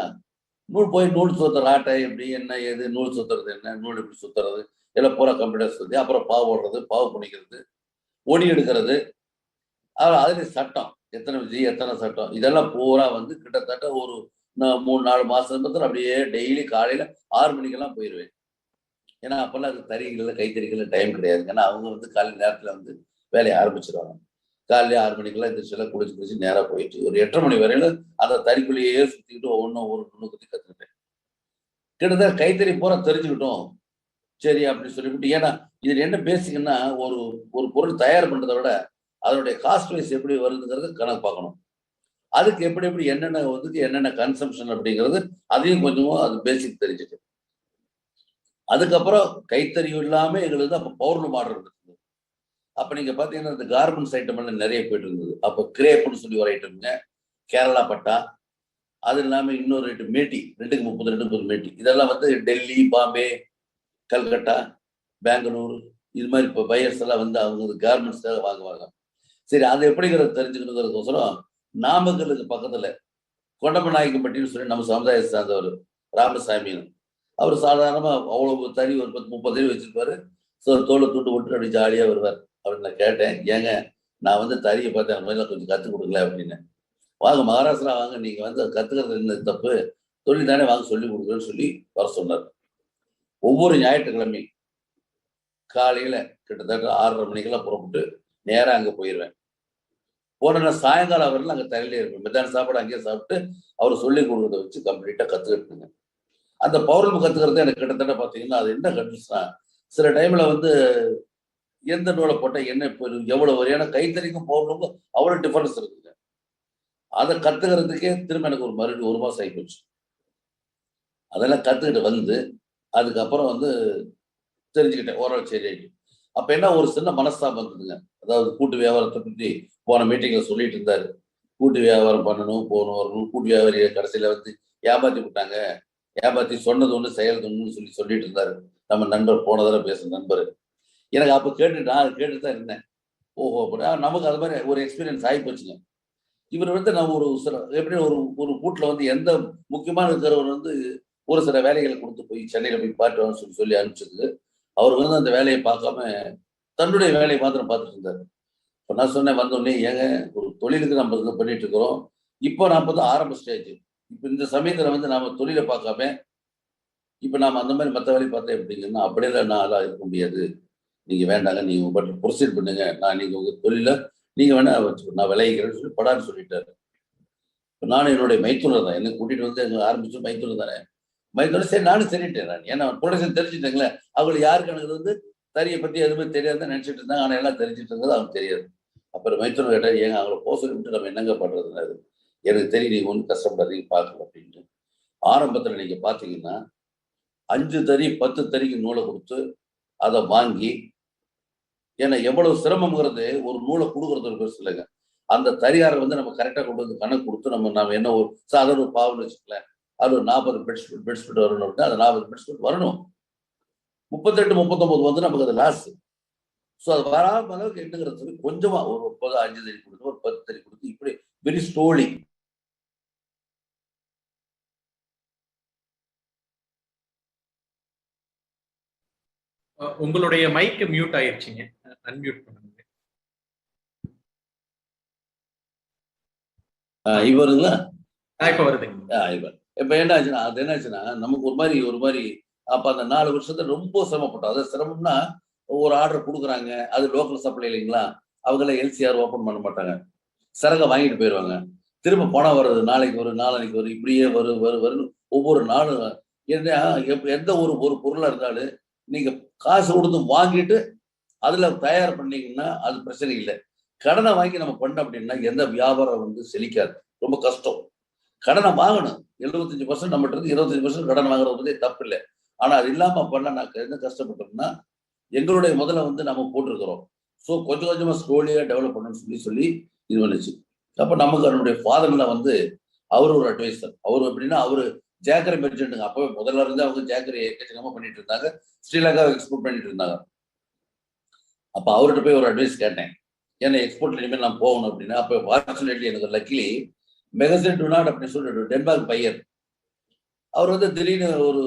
நூல் சுத்துற ஆட்டை எப்படி என்ன ஏது, நூல் சுத்துறது என்ன, நூல் எப்படி சுத்துறது எல்லாம் பூரா கம்ப்யூட்டர் சுத்தி, அப்புறம் பாவு ஓடுறது, பாவு புனிக்கிறது, ஒடி எடுக்கிறது, அதுல சட்டம் எத்தனை விதி எத்தனை சட்டம் இதெல்லாம் பூரா கிட்டத்தட்ட ஒரு 3-4 மாசத்துல அப்படியே டெய்லி காலையில 6 மணிக்கெல்லாம் போயிடுவேன். ஏன்னா அப்பெல்லாம் அது தறிகள் கைத்தறிகள் டைம் கிடையாது. ஏன்னா அவங்க காலை நேரத்துல வேலையை ஆரம்பிச்சிருவாங்க. காலையில 6 மணிக்கெல்லாம் எந்திரிச்சு குளிச்சு நேராக போயிட்டு ஒரு 8:30 மணி வரையில அந்த தறிக்குள்ளேயே சுத்திக்கிட்டு ஒவ்வொன்றும் ஒரு நுணுக்கத்தை கத்துக்கிட்டேன். கிட்டத்தட்ட கைத்தறி பூரா தெரிஞ்சுக்கிட்டோம். சரி அப்படின்னு சொல்லிவிட்டு, ஏன்னா இதுல என்ன பேசிக்கன்னா ஒரு பொருள் தயார் பண்றதை விட அதனுடைய காஸ்ட் வைஸ் எப்படி வருதுங்கிறது கணக்கு பார்க்கணும். அதுக்கு எப்படி என்னென்ன கன்சம்ஷன் அப்படிங்கிறது அதையும் கொஞ்சம் அது பேசிக் தெரிஞ்சுட்டு, அதுக்கப்புறம் கைத்தறி இல்லாம எங்களுக்கு அப்ப பௌர்ணம் ஆர்டர் இருந்தது. அப்ப நீங்க பாத்தீங்கன்னா இந்த கார்மெண்ட்ஸ் ஐட்டம் எல்லாம் நிறைய போயிட்டு இருந்தது. அப்ப கிரேப்னு சொல்லி ஒரு ஐட்டம்ங்க, கேரளா பட்டா, அது இல்லாம இன்னொரு ரேட்டு மேட்டி, 2க்கு 30 2 மேட்டி. இதெல்லாம் டெல்லி, பாம்பே, கல்கட்டா, பெங்களூர் இது மாதிரி இப்போ பையர்ஸ் எல்லாம் அவங்க கார்மெண்ட்ஸ்க்காக வாங்குவாங்க. சரி, அது எப்படிங்கிறத தெரிஞ்சுக்கணுங்கிறதுக்கோசரம் நாமக்கலுக்கு பக்கத்துல கொண்டமநாயக்கம்பட்டின்னு சொல்லி நம்ம சமுதாயத்தை சார்ந்தவர் ராமசாமின்னு, அவர் சாதாரணமா அவ்வளவு தறி ஒரு 10-30 தறி வச்சிருப்பாரு. தோலை துண்டு போட்டு அப்படி ஜாலியா வருவார். அப்படின்னு நான் கேட்டேன், ஏங்க நான் தறியை பார்த்தேன், அந்த மாதிரி கொஞ்சம் கற்றுக் கொடுக்கல அப்படின்னு. வாங்க மகாராஷ்டிரா வாங்க, நீங்க கத்துக்கிறது என்ன தப்பு, தொழில் தானே வாங்க சொல்லி கொடுக்குறேன்னு சொல்லி வர சொன்னார். ஒவ்வொரு ஞாயிற்றுக்கிழமை காலையில கிட்டத்தட்ட 6:30 மணிக்கெல்லாம் புறப்பட்டு நேராக அங்கே போயிடுவேன். போன சாயங்காலம் அவரில் அங்கே தரையிலே இருப்பேன். மத்தியான சாப்பாடு அங்கேயே சாப்பிட்டு அவர் சொல்லி கொடுக்கறத வச்சு கம்ப்ளீட்டாக கற்றுக்கிட்டுங்க. அந்த பௌர்ணமி கற்றுக்கிறது எனக்கு கிட்டத்தட்ட பார்த்தீங்கன்னா அது என்ன கண்டிஷனா, சில டைம்ல எந்த நூலை போட்டால் என்ன எவ்வளவு வரும், ஏன்னா கைத்தறிக்கும் பௌர்ணமுக்கும் அவ்வளோ டிஃபரன்ஸ் இருக்குங்க. அதை கற்றுக்கிறதுக்கே திரும்ப எனக்கு மறுபடியும் 1 மாதம் ஆகி போச்சு. அதெல்லாம் கற்றுக்கிட்டு அதுக்கப்புறம் தெரிஞ்சுக்கிட்டேன் ஓரளவு சரியாயிட்டு. அப்ப என்ன ஒரு சின்ன மனஸ்தாபம் வந்ததுங்க. அதாவது கூட்டு வியாபாரத்தை பற்றி போன மீட்டிங்ல சொல்லிட்டு இருந்தாரு. கூட்டு வியாபாரம் பண்ணணும், போகணும், வரணும். கூட்டு வியாபாரியை கடைசியில ஏமாத்தி விட்டாங்க, ஏமாத்தி சொன்னது ஒண்ணு செயல் ஒண்ணுன்னு சொல்லிட்டு இருந்தாரு நம்ம நண்பர், போன தடவை பேசுற நண்பர். எனக்கு அப்ப நான் கேட்டுட்டு தான் இருந்தேன். ஓஹோ, நமக்கு அது மாதிரி ஒரு எக்ஸ்பீரியன்ஸ் ஆகி போச்சுங்க. இவர் நம்ம எப்படி ஒரு கூட்டுல எந்த முக்கியமான இருக்கிறவர் ஒரு சில வேலைகளை கொடுத்து போய் சென்னையில போய் பாட்டு சொல்லி அனுப்பிச்சது. அவர் அந்த வேலையை பார்க்காம தன்னுடைய வேலையை மாத்திரம் பார்த்துட்டு இருந்தாரு. இப்போ நான் சொன்னேன், வந்தோடனே ஏங்க ஒரு தொழிலுக்கு நம்ம பண்ணிட்டு இருக்கிறோம், இப்போ நாம ஆரம்ப ஸ்டேஜ், இப்போ இந்த சமயத்துல நாம தொழிலை பார்க்காம இப்போ நாம அந்த மாதிரி மற்ற வேலையை பார்த்தேன் எப்படிங்கன்னா, அப்படியெல்லாம் நான் எல்லாம் இருக்க முடியாது, நீங்க வேண்டாங்க, நீங்க பட் ப்ரொசீட் பண்ணுங்க, நான் நீங்க உங்க தொழில நீங்க வேணா நான் விளைவிக்கிறேன்னு சொல்லி படான்னு சொல்லிட்டாரு. இப்போ நானும் என்னுடைய மைத்துனர் தான், என்ன கூட்டிட்டு ஆரம்பிச்சு மைத்துனர் தானே, மைத்தோட சரி நானும் சரிட்டேன். நான் ஏன்னா ப்ரொடக்ஷன் தெரிஞ்சுட்டேங்களே, அவங்களுக்கு யாருக்கு எனக்கு தறியை பத்தி எதுவுமே தெரியாதுன்னு நினைச்சிட்டு இருந்தாங்க. ஆனால் எல்லாம் தெரிஞ்சுட்டு இருந்தது அவங்க தெரியாது. அப்புறம் மைத்தோட கேட்டால், ஏங்க அவங்கள போக சொல்லி விட்டு நம்ம என்னங்க பண்றதுன்னு, எனக்கு தெரியும் நீங்க ஒன்றும் கஷ்டப்படாதீங்க பார்க்கல அப்படின்ட்டு. ஆரம்பத்தில் நீங்க பார்த்தீங்கன்னா 5 தறி 10 தறிக்கு நூலை கொடுத்து அதை வாங்கி, ஏன்னா எவ்வளவு சிரமங்கிறது ஒரு நூலை கொடுக்கறது ஒரு பெருசு இல்லைங்க. அந்த தறியாரை நம்ம கரெக்டாக கொண்டு கணக்கு கொடுத்து நம்ம என்ன ஒரு சாதாரண ஒரு பாவம்னு வச்சுக்கலேன், அது ஒரு 40 பெட்ஸ்பீட் வரணும் அப்படின்னா அது 40 பெட்ஸ்பீட் வரணும். 38 39 நமக்கு அது லாஸ். ஸோ அது வராம அளவுக்கு என்னங்கிறது சொல்லி கொஞ்சமா ஒரு 5 தறி கொடுத்து ஒரு 10 தறி கொடுத்து இப்படி வெரி ஸ்லோலி. உங்களுடைய மைக் மியூட் ஆயிடுச்சுங்க, அன்மியூட் பண்ணுங்க. இவருங்களா இப்ப வருதுங்க. இவர் இப்ப என்ன ஆச்சுன்னா நமக்கு ஒரு மாதிரி அப்ப அந்த 4 வருஷத்துல ரொம்ப சிரமப்பட்டோம். அதாவது சிரமம்னா ஒரு ஆர்டர் கொடுக்குறாங்க, அது லோக்கல் சப்ளை இல்லைங்களா, அவங்க எல்லாம் LCR ஓபன் பண்ண மாட்டாங்க, சரகை வாங்கிட்டு போயிடுவாங்க. திரும்ப பணம் வருது, நாளைக்கு வரும், நாளைக்கு வரும், இப்படியே வருன்னு ஒவ்வொரு நாளும். ஏன்னா எந்த ஒரு பொருளா இருந்தாலும் நீங்க காசு கொடுத்து வாங்கிட்டு அதுல தயார் பண்ணீங்கன்னா அது பிரச்சனை இல்லை. கடனை வாங்கி நம்ம பண்ணோம் அப்படின்னா எந்த வியாபாரம் வந்து செழிக்காது, ரொம்ப கஷ்டம். கடனை வாங்கணும், 75% நம்மகிட்ட இருந்து 25% கடன் வாங்குறது பத்தி தப்பு இல்லை. ஆனா அது இல்லாம பண்ண நான் என்ன கஷ்டப்பட்டோம்னா, எங்களுடைய முதல்ல வந்து நம்ம போட்டிருக்கிறோம். ஸோ கொஞ்சம் கொஞ்சமா ஸ்லோலியா டெவலப் பண்ணணும்னு சொல்லி இது பண்ணுச்சு. அப்ப நமக்கு அவருடைய ஃபாதர்ல வந்து அவர் ஒரு அட்வைசர். அவர் எப்படின்னா அவரு ஜாக்கரி மெர்ச்சன்ட்டுங்க. அப்பவே முதல்ல இருந்து அவங்க ஜாக்கரி எக்கச்சக்கமா பண்ணிட்டு இருந்தாங்க, ஸ்ரீலங்கா எக்ஸ்போர்ட் பண்ணிட்டு இருந்தாங்க. அப்ப அவர்கிட்ட போய் ஒரு அட்வைஸ் கேட்டேன், ஏன்னா எக்ஸ்போர்ட்ல இனிமேல் நான் போகணும் அப்படின்னா. அப்ப ஃபார்ச்சுனேட்லி எனக்கு லக்கிலி மெகசின் டுனாட் அப்படின்னு சொல்லிட்டு டென்மார்க் பையர் அவர் வந்து திடீர்னு ஒரு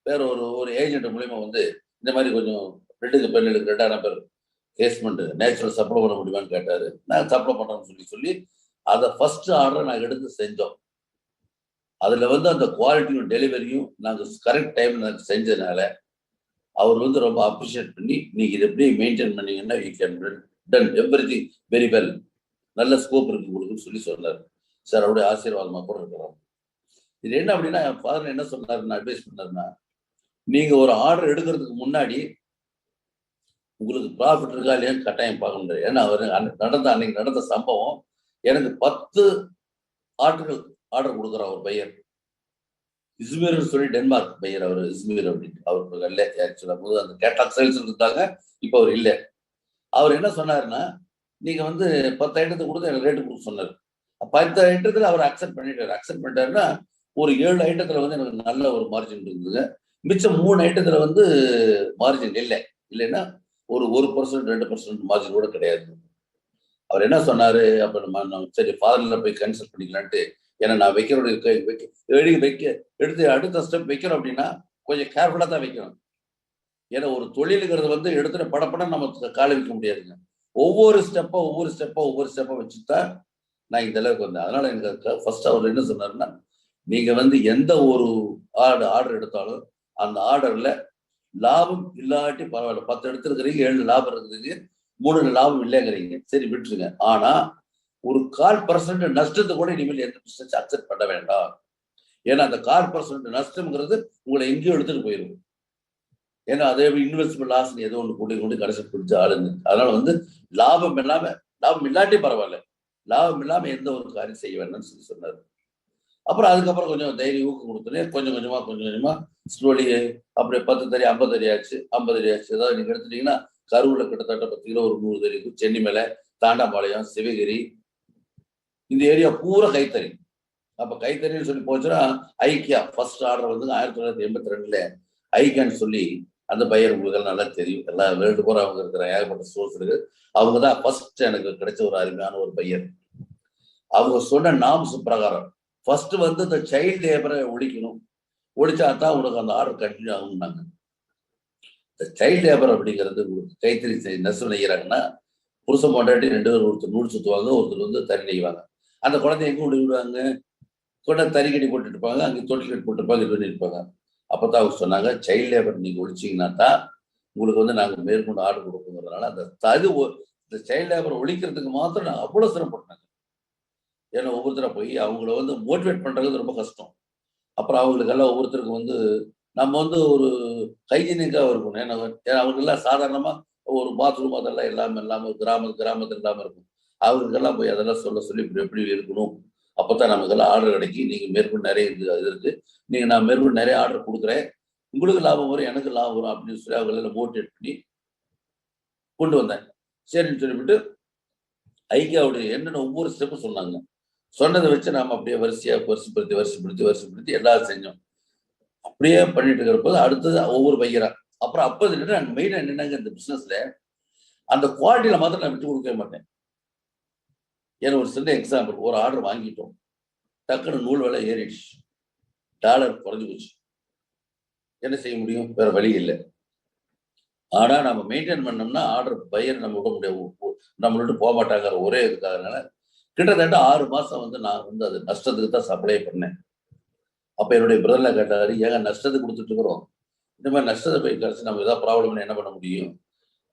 வேற ஒரு ஏஜென்ட் மூலியமா வந்து இந்த மாதிரி கொஞ்சம் ரெண்டுக்கு பெண்களுக்கு 2,000 பேர் கேஸ்மெண்ட் நேச்சுரல் சப்ளை பண்ண முடியுமான்னு கேட்டாரு. நான் சப்ளை பண்றேன்னு சொல்லி அதை ஃபர்ஸ்ட் ஆர்டர் நாங்கள் எடுத்து செஞ்சோம். அதுல வந்து அந்த குவாலிட்டியும் டெலிவரியும் நாங்கள் கரெக்ட் டைம்ல நாங்கள் செஞ்சதுனால அவர் வந்து ரொம்ப அப்ரிஷியேட் பண்ணி, நீங்க இதை எப்படி மெயின்டைன் பண்ணீங்கன்னா you can done everything very well, நல்ல ஸ்கோப் இருக்கு உங்களுக்கு சொல்லி சொன்னார். சார் அவருடைய ஆசீர்வாதமா கூட இருக்கிறோம். இது என்ன அப்படின்னா, என் ஃபாதர் என்ன சொன்னாருன்னு அட்வைஸ் பண்ணாருன்னா, நீங்க ஒரு ஆர்டர் எடுக்கிறதுக்கு முன்னாடி உங்களுக்கு ப்ராஃபிட் இருக்கா இல்லையான்னு கட்டாயம் பார்க்க முடியாது. ஏன்னா அவர் அன்னைக்கு நடந்த சம்பவம், எனக்கு 10 ஆர்டர் கொடுக்குறார் ஒரு பையர். இஸ்மீர் சொல்லி டென்மார்க் பையர் அவர், இஸ்மீர் அப்படின்னு அவருக்கு இல்லை. ஆக்சுவலா போது அந்த கேட்டாக் சேல்ஸ் இருந்தாங்க, இப்போ அவர் இல்லை. அவர் என்ன சொன்னாருன்னா, நீங்க வந்து 10 ஐட்டத்தை கொடுத்து எனக்கு ரேட்டு கொடுக்க சொன்னார். 10 ஐட்டத்துல அவர் அக்செப்ட் பண்ணிட்டாருன்னா ஒரு 7 ஐட்டத்துல வந்து எனக்கு நல்ல ஒரு மார்ஜின் இருந்தது. மிச்சம் 3 ஐட்டத்துல வந்து மார்ஜின் இல்லைன்னா ஒரு 1% 2% மார்ஜின் கூட கிடையாது. அவர் என்ன சொன்னாரு, அப்ப நம்ம சரி ஃபாதர்ல போய் கன்சல்ட் பண்ணிக்கலான்ட்டு, ஏன்னா நான் எடுத்து அடுத்த ஸ்டெப் வைக்கிறோம் அப்படின்னா கொஞ்சம் கேர்ஃபுல்லா தான் வைக்கணும். ஏன்னா ஒரு தொழிலுங்கிறது வந்து எடுத்துட்டு படப்படம் நம்ம கால வைக்க முடியாதுங்க. ஒவ்வொரு ஸ்டெப்பா வச்சுதான் நான் இந்த அளவுக்கு வந்தேன். அதனால எனக்கு ஃபர்ஸ்ட் அவர் என்ன சொன்னாருன்னா, நீங்க வந்து எந்த ஒரு ஆர்டர் எடுத்தாலும் அந்த ஆர்டர்ல லாபம் இல்லாட்டி பரவாயில்ல, 10 எடுத்துருக்கிறீங்க, 7 லாபம் இருக்குதுங்க, 3 லாபம் இல்லைங்கிறீங்க, சரி விட்டுருங்க. ஆனா ஒரு 1/4% நஷ்டத்தை கூட இனிமேல் எந்த பிசினஸ் அக்செப்ட் பண்ண வேண்டாம். ஏன்னா அந்த 1/4% நஷ்டம்ங்கிறது உங்களை எங்கேயும் எடுத்துட்டு போயிடும். ஏன்னா அதே இன்வெஸ்ட்மெண்ட் லாஸ் ஏதோ ஒன்று கொண்டு கடைசி பிடிச்ச ஆளுங்க. அதனால வந்து லாபம் இல்லாட்டி பரவாயில்ல, லாபம் இல்லாம எந்த ஒரு காரியம் செய்ய வேண்டாம்னு சொல்லி சொன்னார். அப்புறம் அதுக்கப்புறம் கொஞ்சம் தைரியம் ஊக்கம் கொடுத்தோன்னே கொஞ்சம் கொஞ்சமா ஸ்லோலி அப்படியே 10 தறி 50 தறி ஆச்சு, 50 தறி ஆச்சு. ஏதாவது நீங்க எடுத்துட்டீங்கன்னா கரூர்ல கிட்டத்தட்ட 10 கிலோ ஒரு 100 தறி இருக்கும். சென்னை மேல, தாண்டாம்பாளையம், சிவகிரி இந்த ஏரியா பூரா கைத்தறி. அப்ப கைத்தறின்னு சொல்லி போச்சுன்னா ஐக்கியா ஃபர்ஸ்ட் ஆர்டர் வந்து 1982 ஐக்கியான்னு சொல்லி அந்த பையர் உங்களுக்கு நல்லா தெரியும், எல்லா வேர்ல்டு பூரா அவங்க இருக்கிற ஏகப்பட்ட சோர்ஸ் இருக்கு. அவங்க தான் ஃபர்ஸ்ட் எனக்கு கிடைச்ச ஒரு அருமையான ஒரு பையர். அவங்க சொன்ன நாம்ஸ் பிரகாரம் ஃபர்ஸ்ட் வந்து இந்த சைல்டு லேபரை ஒழிக்கணும், ஒழிச்சா தான் உனக்கு அந்த ஆர்டர் கண்டினியூ ஆகும்னாங்க. இந்த சைல்டு லேபர் அப்படிங்கிறது உங்களுக்கு கைத்தறி நெசவு நெய்கிறாங்கன்னா புருஷன் பொண்டாட்டி 2 பேர், ஒருத்தர் நூல் சுற்றுவாங்க, ஒருத்தர் வந்து தறி நெய்வாங்க. அந்த குழந்தை எங்க கொண்டு விடுவாங்க, கொண்டா தறி கட்டி போட்டுட்டு இருப்பாங்க, அங்கே தொட்டில் கட்டி போட்டுருப்பாங்க, இது பண்ணியிருப்பாங்க. அப்பதான் அவங்க சொன்னாங்க, சைல்டு லேபர் நீங்க ஒழிச்சிங்கன்னா தான் உங்களுக்கு வந்து நாங்கள் மேற்கொண்டு ஆர்டர் கொடுப்போங்கிறதுனால இந்த சைல்டு லேபர் ஒழிக்கிறதுக்கு மாத்திரம் நாங்கள் அவ்வளோ சிரமப்பட்டாங்க. ஏன்னா ஒவ்வொருத்தரை போய் அவங்கள வந்து மோட்டிவேட் பண்றது ரொம்ப கஷ்டம். அப்புறம் அவங்களுக்கெல்லாம் ஒவ்வொருத்தருக்கு வந்து நம்ம வந்து ஒரு ஹைஜீனிக்காக இருக்கணும். ஏன்னா அவங்களுக்கெல்லாம் சாதாரணமா ஒரு பாத்ரூம் அதெல்லாம் இல்லாம கிராமத்துல இல்லாம இருக்கும். அவங்களுக்கெல்லாம் போய் அதெல்லாம் சொல்லி எப்படி இருக்கணும், அப்பதான் நமக்கெல்லாம் ஆர்டர் கிடைக்கும். நீங்க மேற்கொண்டு நிறைய இது இருக்கு, நான் மேற்கொண்டு நிறைய ஆர்டர் கொடுக்குறேன், உங்களுக்கு லாபம் வரும், எனக்கு லாபம் வரும் அப்படின்னு சொல்லி அவங்களெல்லாம் மோட்டிவேட் பண்ணி கொண்டு வந்தேன். சரின்னு சொல்லிவிட்டு ஐக்கியாவுடைய என்னென்ன ஒவ்வொரு ஸ்டெப்பும் சொன்னாங்க. சொன்னதை வச்சு நாம அப்படியே வருஷப்படுத்தி எல்லாரும் செஞ்சோம். அப்படியே பண்ணிட்டு இருக்கிற போது அடுத்தது ஒவ்வொரு பையரா. அப்புறம் அப்போ மெயினா என்னன்னாங்க, இந்த பிசினஸ்ல அந்த குவாலிட்டியில மாத்திரம் நான் விட்டு கொடுக்கவே மாட்டேன். ஏன்னா ஒரு சின்ன எக்ஸாம்பிள், ஒரு ஆர்டர் வாங்கிட்டோம், டக்குன்னு நூல் விலை ஏறிடுச்சு, டாலர் குறைஞ்சு போச்சு, என்ன செய்ய முடியும், வேற வழி இல்லை. ஆனா நம்ம மெயின்டைன் பண்ணோம்னா ஆர்டர் பையர் நம்ம விட முடியாது, நம்மளோட போக மாட்டாங்கிற ஒரே இதுக்காகனால கிட்டத்தட்ட 6 மாசம் வந்து நான் வந்து அது நஷ்டத்துக்கு தான் சப்ளை பண்ணேன். அப்ப என்னுடைய பிரதர்ல கேட்டாரு, ஏங்க நஷ்டத்துக்கு கொடுத்துட்டு இருக்கிறோம், இந்த மாதிரி நஷ்டத்தை போய் கழிச்சு நம்ம ஏதாவது ப்ராப்ளம் என்ன பண்ண முடியும்,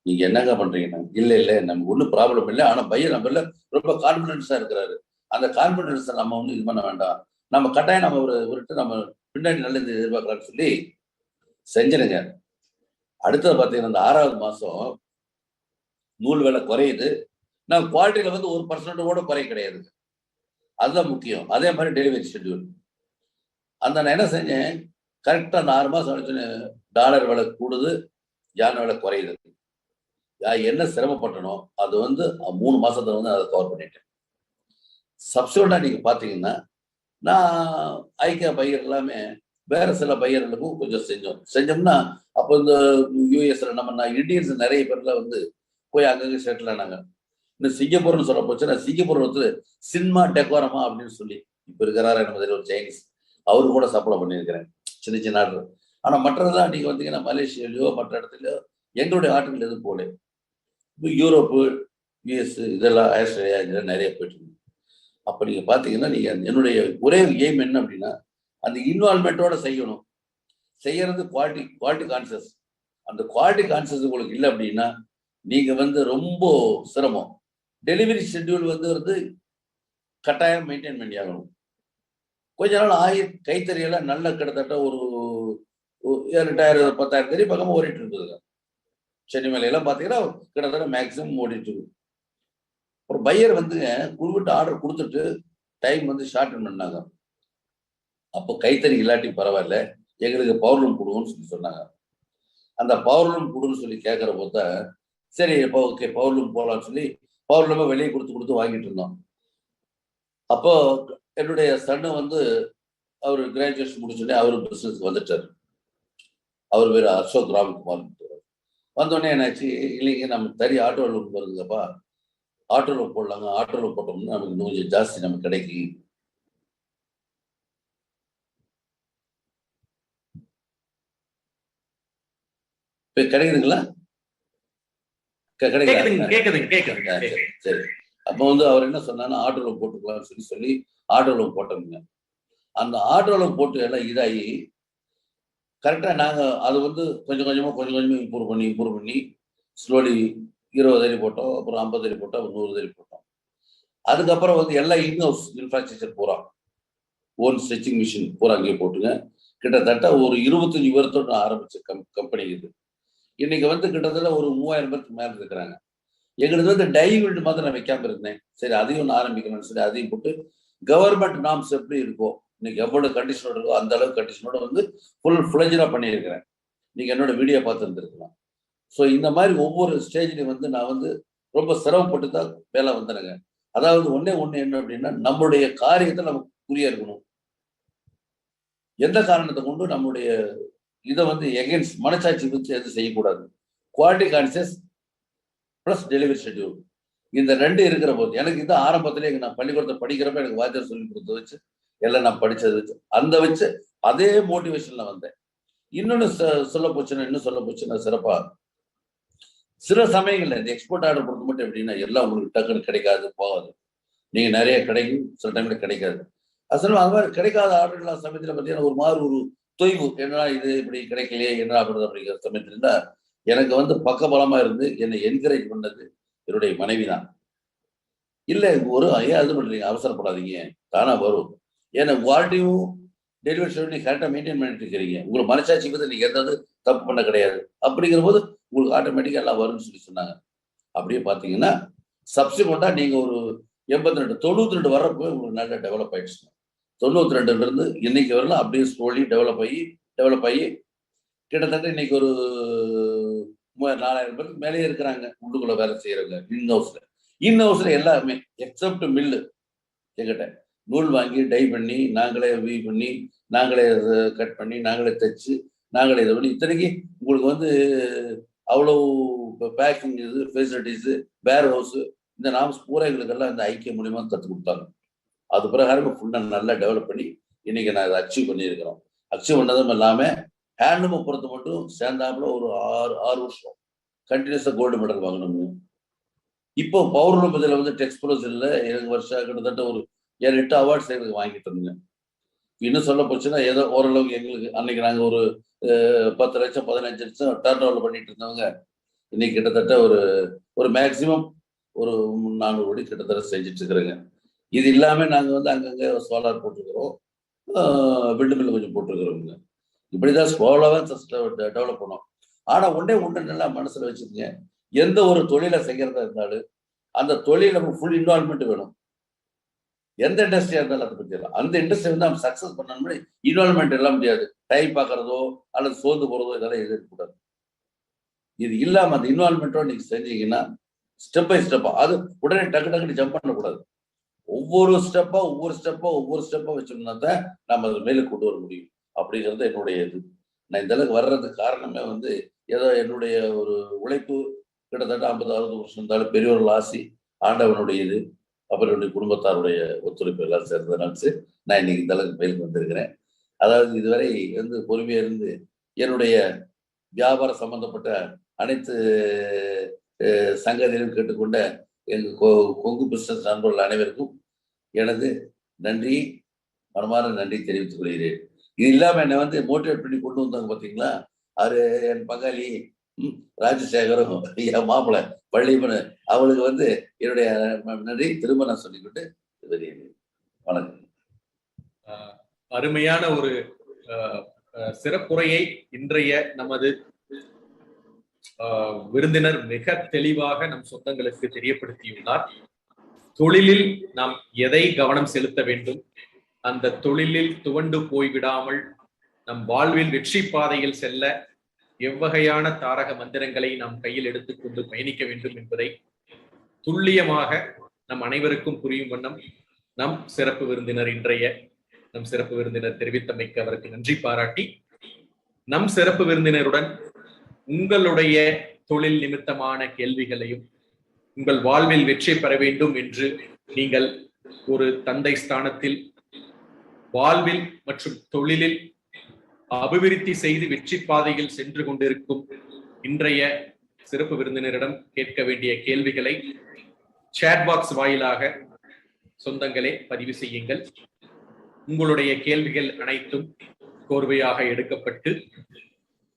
நீங்க என்னங்க பண்றீங்கன்னா, இல்ல நமக்கு ஒன்றும் ப்ராப்ளம் இல்லை, ஆனா பையன் நம்ம ரொம்ப கான்பிடன்ஸா இருக்கிறாரு, அந்த கான்பிடன்ஸை நம்ம வந்து இது பண்ண வேண்டாம், நம்ம கட்டாயம் நம்ம விட்டு நம்ம பின்னாடி நல்லது எதிர்பார்க்கலாம்னு சொல்லி செஞ்சிருங்க. அடுத்தது பார்த்தீங்கன்னா இந்த 6வது மாசம் நூல் விலை குறையுது. நான் குவாலிட்டியில வந்து 1% கூட குறை கிடையாது. அதுதான் முக்கியம். அதே மாதிரி டெலிவரி ஷெட்யூல். நான் என்ன செஞ்சேன், கரெக்டா அந்த 6 மாசம் ஆச்சுன்னு டாலர் விலை கூடுது, யான் விலை குறையுது. என்ன சிரமப்பட்டனோ அது வந்து 3 மாசத்துல வந்து அதை கவர் பண்ணிட்டேன். சப்சிக்வெண்டா நீங்க பாத்தீங்கன்னா, நான் ஐக்கிய பையர் எல்லாமே வேற சில பையர்களுக்கும் கொஞ்சம் செஞ்சோம்னா, அப்போ இந்த யூஎஸ்ல நம்ம இந்தியன்ஸ் நிறைய பேர்ல வந்து போய் அங்கங்க செட்டில் ஆனாங்க. இந்த சிங்கப்பூர்னு சொல்ல போச்சுன்னா, சிங்கப்பூர் வந்து சினிமா டெக்கோரமா அப்படின்னு சொல்லி இப்ப இருக்கிறாரு நம்ம ஒரு சைனீஸ், அவரு கூட சப்ளை பண்ணியிருக்கிறேன் சின்ன சின்ன ஆர்டர். ஆனா மற்றதெல்லாம் நீங்க வந்தீங்கன்னா மலேசியாலயோ மற்ற இடத்துலயோ எங்களுடைய ஆர்டர்கள் எதுவும் போல. இப்போ யூரோப்பு, யுஎஸ் இதெல்லாம் ஆஸ்திரேலியா இதெல்லாம் நிறைய போயிட்டு இருக்கு. அப்ப நீங்க பாத்தீங்கன்னா, நீங்க என்னுடைய ஒரே எய்ம் என்ன அப்படின்னா, அந்த இன்வால்மெண்ட்டோட செய்யணும். செய்யறது குவாலிட்டி கான்சியஸ். அந்த குவாலிட்டி கான்சியஸ் உங்களுக்கு இல்லை அப்படின்னா நீங்க வந்து ரொம்ப சிரமம். டெலிவரி ஷெட்யூல் வந்து கட்டாயம் மெயின்டைன் பண்ணி ஆகணும். கொஞ்ச நாள் கைத்தறியெல்லாம் நல்ல கிட்டத்தட்ட ஒரு 7,000 10,000 தறி பக்கமா ஓடிட்டு இருந்ததுங்க. சென்னை மேலையெல்லாம் பார்த்தீங்கன்னா கிட்டத்தட்ட மேக்சிமம் ஓடிட்டு இருக்கு. ஒரு பையர் வந்துங்க குறிப்பிட்ட ஆர்டர் கொடுத்துட்டு டைம் வந்து ஷார்டன் பண்ணாங்க. அப்போ கைத்தறி இல்லாட்டி பரவாயில்ல, எங்களுக்கு பவர்லூம் கொடுங்கன்னு சொல்லி சொன்னாங்க. அந்த பவர்லூம் கொடுன்னு சொல்லி கேட்கிற போத சரி இப்போ ஓகே பவர்லூம் போகலான்னு சொல்லி பவர்லூமை வெளியே கொடுத்து வாங்கிட்டு இருந்தோம். அப்போ என்னுடைய சன்னு வந்து அவர் கிராஜுவேஷன் முடிச்சுட்டே அவரு பிசினஸ்க்கு வந்துட்டார். அவர் பேர் அசோக் ராம்குமார். வந்தோடனே என்னாச்சு, இல்லைங்க நம்ம தறி ஆட்டோ லூம் வருதுங்கப்பா, ஆட்டோல போடலாங்க, ஆட்டோல போட்டோம்னா நமக்கு இன்னும் கொஞ்சம் ஜாஸ்தி நமக்கு கிடைக்கும். இப்ப கிடைக்குதுங்களா? சரி. அப்ப வந்து அவர் என்ன சொன்னாங்கன்னா ஆட்டோல போட்டுக்கலாம்னு சொல்லி ஆட்டோல போட்டோம்ங்க. அந்த ஆட்டோல போட்டு எல்லாம் இதாகி கரெக்டா நாங்க அது வந்து கொஞ்சம் கொஞ்சமா இம்ப்ரூவ் பண்ணி ஸ்லோலி 20 அடி போட்டோம், அப்புறம் 50 அடி போட்டோம், 100 அடி போட்டோம். அதுக்கப்புறம் வந்து எல்லாம் இன்ஹவுஸ் இன்ஃப்ராஸ்ட்ரக்சர் பூரா ஓன் ஸ்டிச்சிங் மிஷின் பூரா அங்கேயே போட்டுங்க. கிட்டத்தட்ட ஒரு 25 பேர்த்தோட ஆரம்பிச்ச கம்பெனி இது. இன்னைக்கு வந்து கிட்டத்தட்ட ஒரு 3000 பேருக்கு மேல இருக்கிறாங்க. எங்களுக்கு வந்து டைவ் மாதிரி நான் வைக்காம இருந்தேன். சரி அதையும் ஒன்று ஆரம்பிக்கணும்னு சொல்லி அதையும் போட்டு கவர்மெண்ட் நாம்ஸ் எப்படி இருக்கும், இன்னைக்கு எவ்வளவு கண்டிஷனோட இருக்கோ அந்த அளவுக்கு கண்டிஷனோட வந்து ஃபுல் ஃபிளஜா பண்ணியிருக்கிறேன். நீங்க என்னோட வீடியோ பார்த்து இருந்திருக்கலாம். ஸோ இந்த மாதிரி ஒவ்வொரு ஸ்டேஜ்லையும் வந்து நான் வந்து ரொம்ப சிரமப்பட்டு தான் வேலை வந்தேனுங்க. அதாவது ஒண்ணு என்ன அப்படின்னா, நம்மளுடைய காரியத்தை நமக்கு புரிய இருக்கணும். எந்த காரணத்தை கொண்டு நம்மளுடைய இதை வந்து எகென்ஸ்ட் மனசாட்சி வச்சு எதுவும் செய்யக்கூடாது. Quality conscious plus delivery schedule, இந்த 2 இருக்கிற போது எனக்கு இது ஆரம்பத்திலே நான் பள்ளிக்கூடத்தை படிக்கிறப்ப எனக்கு வாத்தியார் சொல்லி கொடுத்து வச்சு எல்லாம் நான் படிச்சது வச்சு அந்த வச்சு அதே மோட்டிவேஷன்ல வந்தேன். இன்னொன்னு சொல்ல போச்சுன்னா சிறப்பா சில சமயங்கள்ல இந்த எக்ஸ்போர்ட் ஆர்டர் கொடுக்க மட்டும் எப்படின்னா எல்லாம் உங்களுக்கு டக்குன்னு கிடைக்காது போகாது. நீங்க நிறைய கிடைக்கும், சில டைம்ல கிடைக்காது. அது மாதிரி கிடைக்காத ஆர்டர்கள் சமயத்துல பார்த்தீங்கன்னா ஒரு மாதிரி ஒரு தொய்வு, என்னடா இது இப்படி கிடைக்கலையே என்ன ஆகுறது அப்படிங்கிற சமயத்துல எனக்கு வந்து பக்கபலமா இருந்து என்னை என்கரேஜ் பண்ணது என்னுடைய மனைவி தான். இல்ல ஒரு ஐயா இது பண்றீங்க, அவசரப்படாதீங்க, தானா வரும். ஏன்னா குவாலிட்டியும் டெலிவரி ஷெட்யூல் நீங்க கரெக்டா மெயின்டைன் பண்ணிட்டு இருக்கிறீங்க, உங்களுக்கு மனசாட்சி வந்து நீங்க எதாவது தப்பு பண்ண கிடையாது. அப்படிங்கிற போது உங்களுக்கு ஆட்டோமேட்டிக்கா எல்லாம் வரும்னு சொல்லி சொன்னாங்க. அப்படியே பாத்தீங்கன்னா சப்சிக்வெண்டா நீங்க ஒரு 82 92 வர்றப்போ உங்களுக்கு நல்லா டெவலப் ஆயிடுச்சு. 92ல இருந்து இன்னைக்கு வரலாம் அப்படியே ஸ்லோலி டெவலப் ஆகி கிட்டத்தட்ட இன்னைக்கு ஒரு 4000 பேருக்கு மேலே இருக்கிறாங்க உள்ளுக்குள்ள வேலை செய்யறவங்க. இன்ஹவுஸ்ல எல்லாருமே எக்ஸப்ட் மில்லு எங்கிட்ட நூல் வாங்கி டை பண்ணி நாங்களே வீவ் பண்ணி நாங்களே கட் பண்ணி நாங்களே தைச்சு நாங்களே இதை பண்ணி இத்தனைக்கு உங்களுக்கு வந்து அவ்வளவு பேக்கிங் இது ஃபெசிலிட்டிஸ் வேர் ஹவுஸ் இந்த நாம்ஸ் பூரா எங்களுக்கெல்லாம் இந்த ஐக்கிய மூலியமா கற்றுக் கொடுத்தாங்க. அது பிரகாரம் ஃபுல்லாக நல்லா டெவலப் பண்ணி இன்னைக்கு நான் இதை அச்சீவ் பண்ணியிருக்கிறோம். அச்சீவ் பண்ணதும் இல்லாமல் ஹேண்ட்லூமை பொறுத்த மட்டும் சேர்ந்தாப்புல ஒரு 6 வருஷம் கண்டினியூஸாக கோல்டு மெடல் வாங்கணுங்க. இப்போ பவர்லூம் இதில் வந்து டெக்ஸ்ப்ரோஸ் இல்லை எனக்கு வருஷம் கிட்டத்தட்ட ஒரு 7-8 அவார்ட்ஸ் எங்களுக்கு வாங்கிட்டு இருந்தேங்க. இன்னும் சொல்ல போச்சுன்னா ஏதோ ஓரளவுக்கு எங்களுக்கு அன்னைக்கு நாங்கள் ஒரு 10 லட்சம் 15 லட்சம் டர்ன் ஓவர் பண்ணிட்டு இருந்தவங்க இன்னைக்கு கிட்டத்தட்ட ஒரு மேக்சிமம் ஒரு 400 கோடி கிட்டத்தட்ட செஞ்சுட்டு இருக்கிறேங்க. இது இல்லாம நாங்க வந்து அங்கங்க சோலார் போட்டிருக்கிறோம், விண்டு மில் கொஞ்சம் போட்டிருக்கிறோங்க. இப்படிதான் ஸ்லோவாக டெவலப் பண்ணோம். ஆனா ஒண்ணு நல்லா மனசுல வச்சுக்கோங்க, எந்த ஒரு தொழிலை செய்யறதா இருந்தாலும் அந்த தொழில் நமக்கு ஃபுல் இன்வால்மெண்ட் வேணும். எந்த இண்டஸ்ட்ரியா இருந்தாலும் அதை பத்தி அந்த இண்டஸ்ட்ரி வந்து நம்ம சக்சஸ் பண்ணணும்னு இன்வால்மெண்ட் எல்லாம் முடியாது. டைம் பார்க்கறதோ அல்லது சோர்ந்து போறதோ இதெல்லாம் எதிர்க்கக்கூடாது. இது இல்லாம அந்த இன்வால்மெண்ட்டோட நீங்க செஞ்சீங்கன்னா ஸ்டெப் பை ஸ்டெப்பா, அது உடனே டக்கு ஜம்ப் பண்ணக்கூடாது. ஒவ்வொரு ஸ்டெப்பா வச்சோம்னா தான் நம்ம அதை மேலே கொண்டு வர முடியும் அப்படிங்கிறது என்னுடைய இது. நான் இந்த அளவுக்கு வர்றதுக்கு காரணமே வந்து ஏதோ என்னுடைய ஒரு உழைப்பு, கிட்டத்தட்ட 50-60 வருஷம் இருந்தாலும் பெரியவர்கள் ஆசி, ஆண்டவனுடைய இது, அப்புறம் என்னுடைய குடும்பத்தாருடைய ஒத்துழைப்பு எல்லாம் சேர்ந்து நினைச்சு நான் இன்னைக்கு இந்த அளவுக்கு மேலுக்கு வந்திருக்கிறேன். அதாவது இதுவரை வந்து பொறுமையா இருந்து என்னுடைய வியாபாரம் சம்பந்தப்பட்ட அனைத்து சங்கதிகளும் கேட்டுக்கொண்ட எங்கள் கொங்கு பிசினஸ் நண்பர்கள் அனைவருக்கும் எனது நன்றி, மனமான நன்றி தெரிவித்துக் கொள்கிறேன். இது இல்லாம என்னை வந்து மோட்டிவேட் பண்ணி கொண்டு வந்தாங்க பார்த்தீங்களா, அவரு என் பங்காளி ராஜசேகரும் என் மாப்பிள்ளை பள்ளிமனு, அவளுக்கு வந்து என்னுடைய நன்றி திரும்ப நான் சொல்லிக்கிட்டு வணக்கம். அருமையான ஒரு சிறப்புரையை இன்றைய நமது விருந்தினர் மிக தெளிவாக நம் சொந்தங்களுக்கு தெரியப்படுத்தியுள்ளார். தொழிலில் நாம் எதை கவனம் செலுத்த வேண்டும், அந்த தொழிலில் துவண்டு போய்விடாமல் நம் வாழ்வில் வெற்றி பாதையில் செல்ல எவ்வகையான தாரக மந்திரங்களை நாம் கையில் எடுத்துக்கொண்டு பயணிக்க வேண்டும் என்பதை துல்லியமாக நம் அனைவருக்கும் புரியும் வண்ணம் நம் சிறப்பு விருந்தினர் தெரிவித்தமைக்கு அவருக்கு நன்றி பாராட்டி, நம் சிறப்பு விருந்தினருடன் உங்களுடைய தொழில் நிமித்தமான கேள்விகளையும் உங்கள் வாழ்வில் வெற்றி பெற வேண்டும் என்று நீங்கள் ஒரு தந்தை ஸ்தானத்தில் வாழ்வில் மற்றும் தொழிலில் அபிவிருத்தி செய்து வெற்றி பாதையில் சென்று கொண்டிருக்கும் இன்றைய சிறப்பு விருந்தினரிடம் கேட்க வேண்டிய கேள்விகளை சேட் பாக்ஸ் வாயிலாக சொந்தங்களே பதிவு செய்யுங்கள். உங்களுடைய கேள்விகள் அனைத்தும் கோர்வையாக எடுக்கப்பட்டு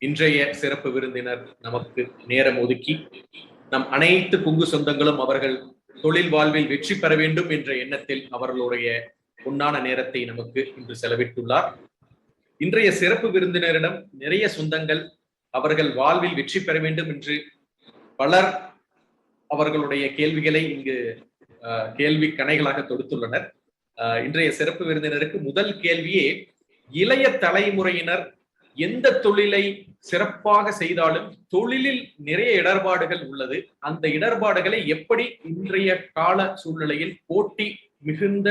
இன்றைய சிறப்பு விருந்தினர் நமக்கு நேரம் ஒதுக்கி நம் அனைத்து கொங்கு சொந்தங்களும் அவர்கள் தொழில் வாழ்வில் வெற்றி பெற வேண்டும் என்ற எண்ணத்தில் அவர்களுடைய பொன்னான நேரத்தை நமக்கு இன்று செலவிட்டுள்ளார். இன்றைய சிறப்பு விருந்தினரிடம் நிறைய சொந்தங்கள் அவர்கள் வாழ்வில் வெற்றி பெற வேண்டும் என்று பலர் அவர்களுடைய கேள்விகளை இங்கு கேள்வி கணைகளாக தொடுத்துள்ளனர். இன்றைய சிறப்பு விருந்தினருக்கு முதல் கேள்வியே, இளைய தலைமுறையினர் எந்த தொழிலை சிறப்பாக செய்தாலும் தொழிலில் நிறைய இடர்பாடுகள் உள்ளது, அந்த இடர்பாடுகளை எப்படி இன்றைய கால சூழ்நிலையில் போட்டி மிகுந்த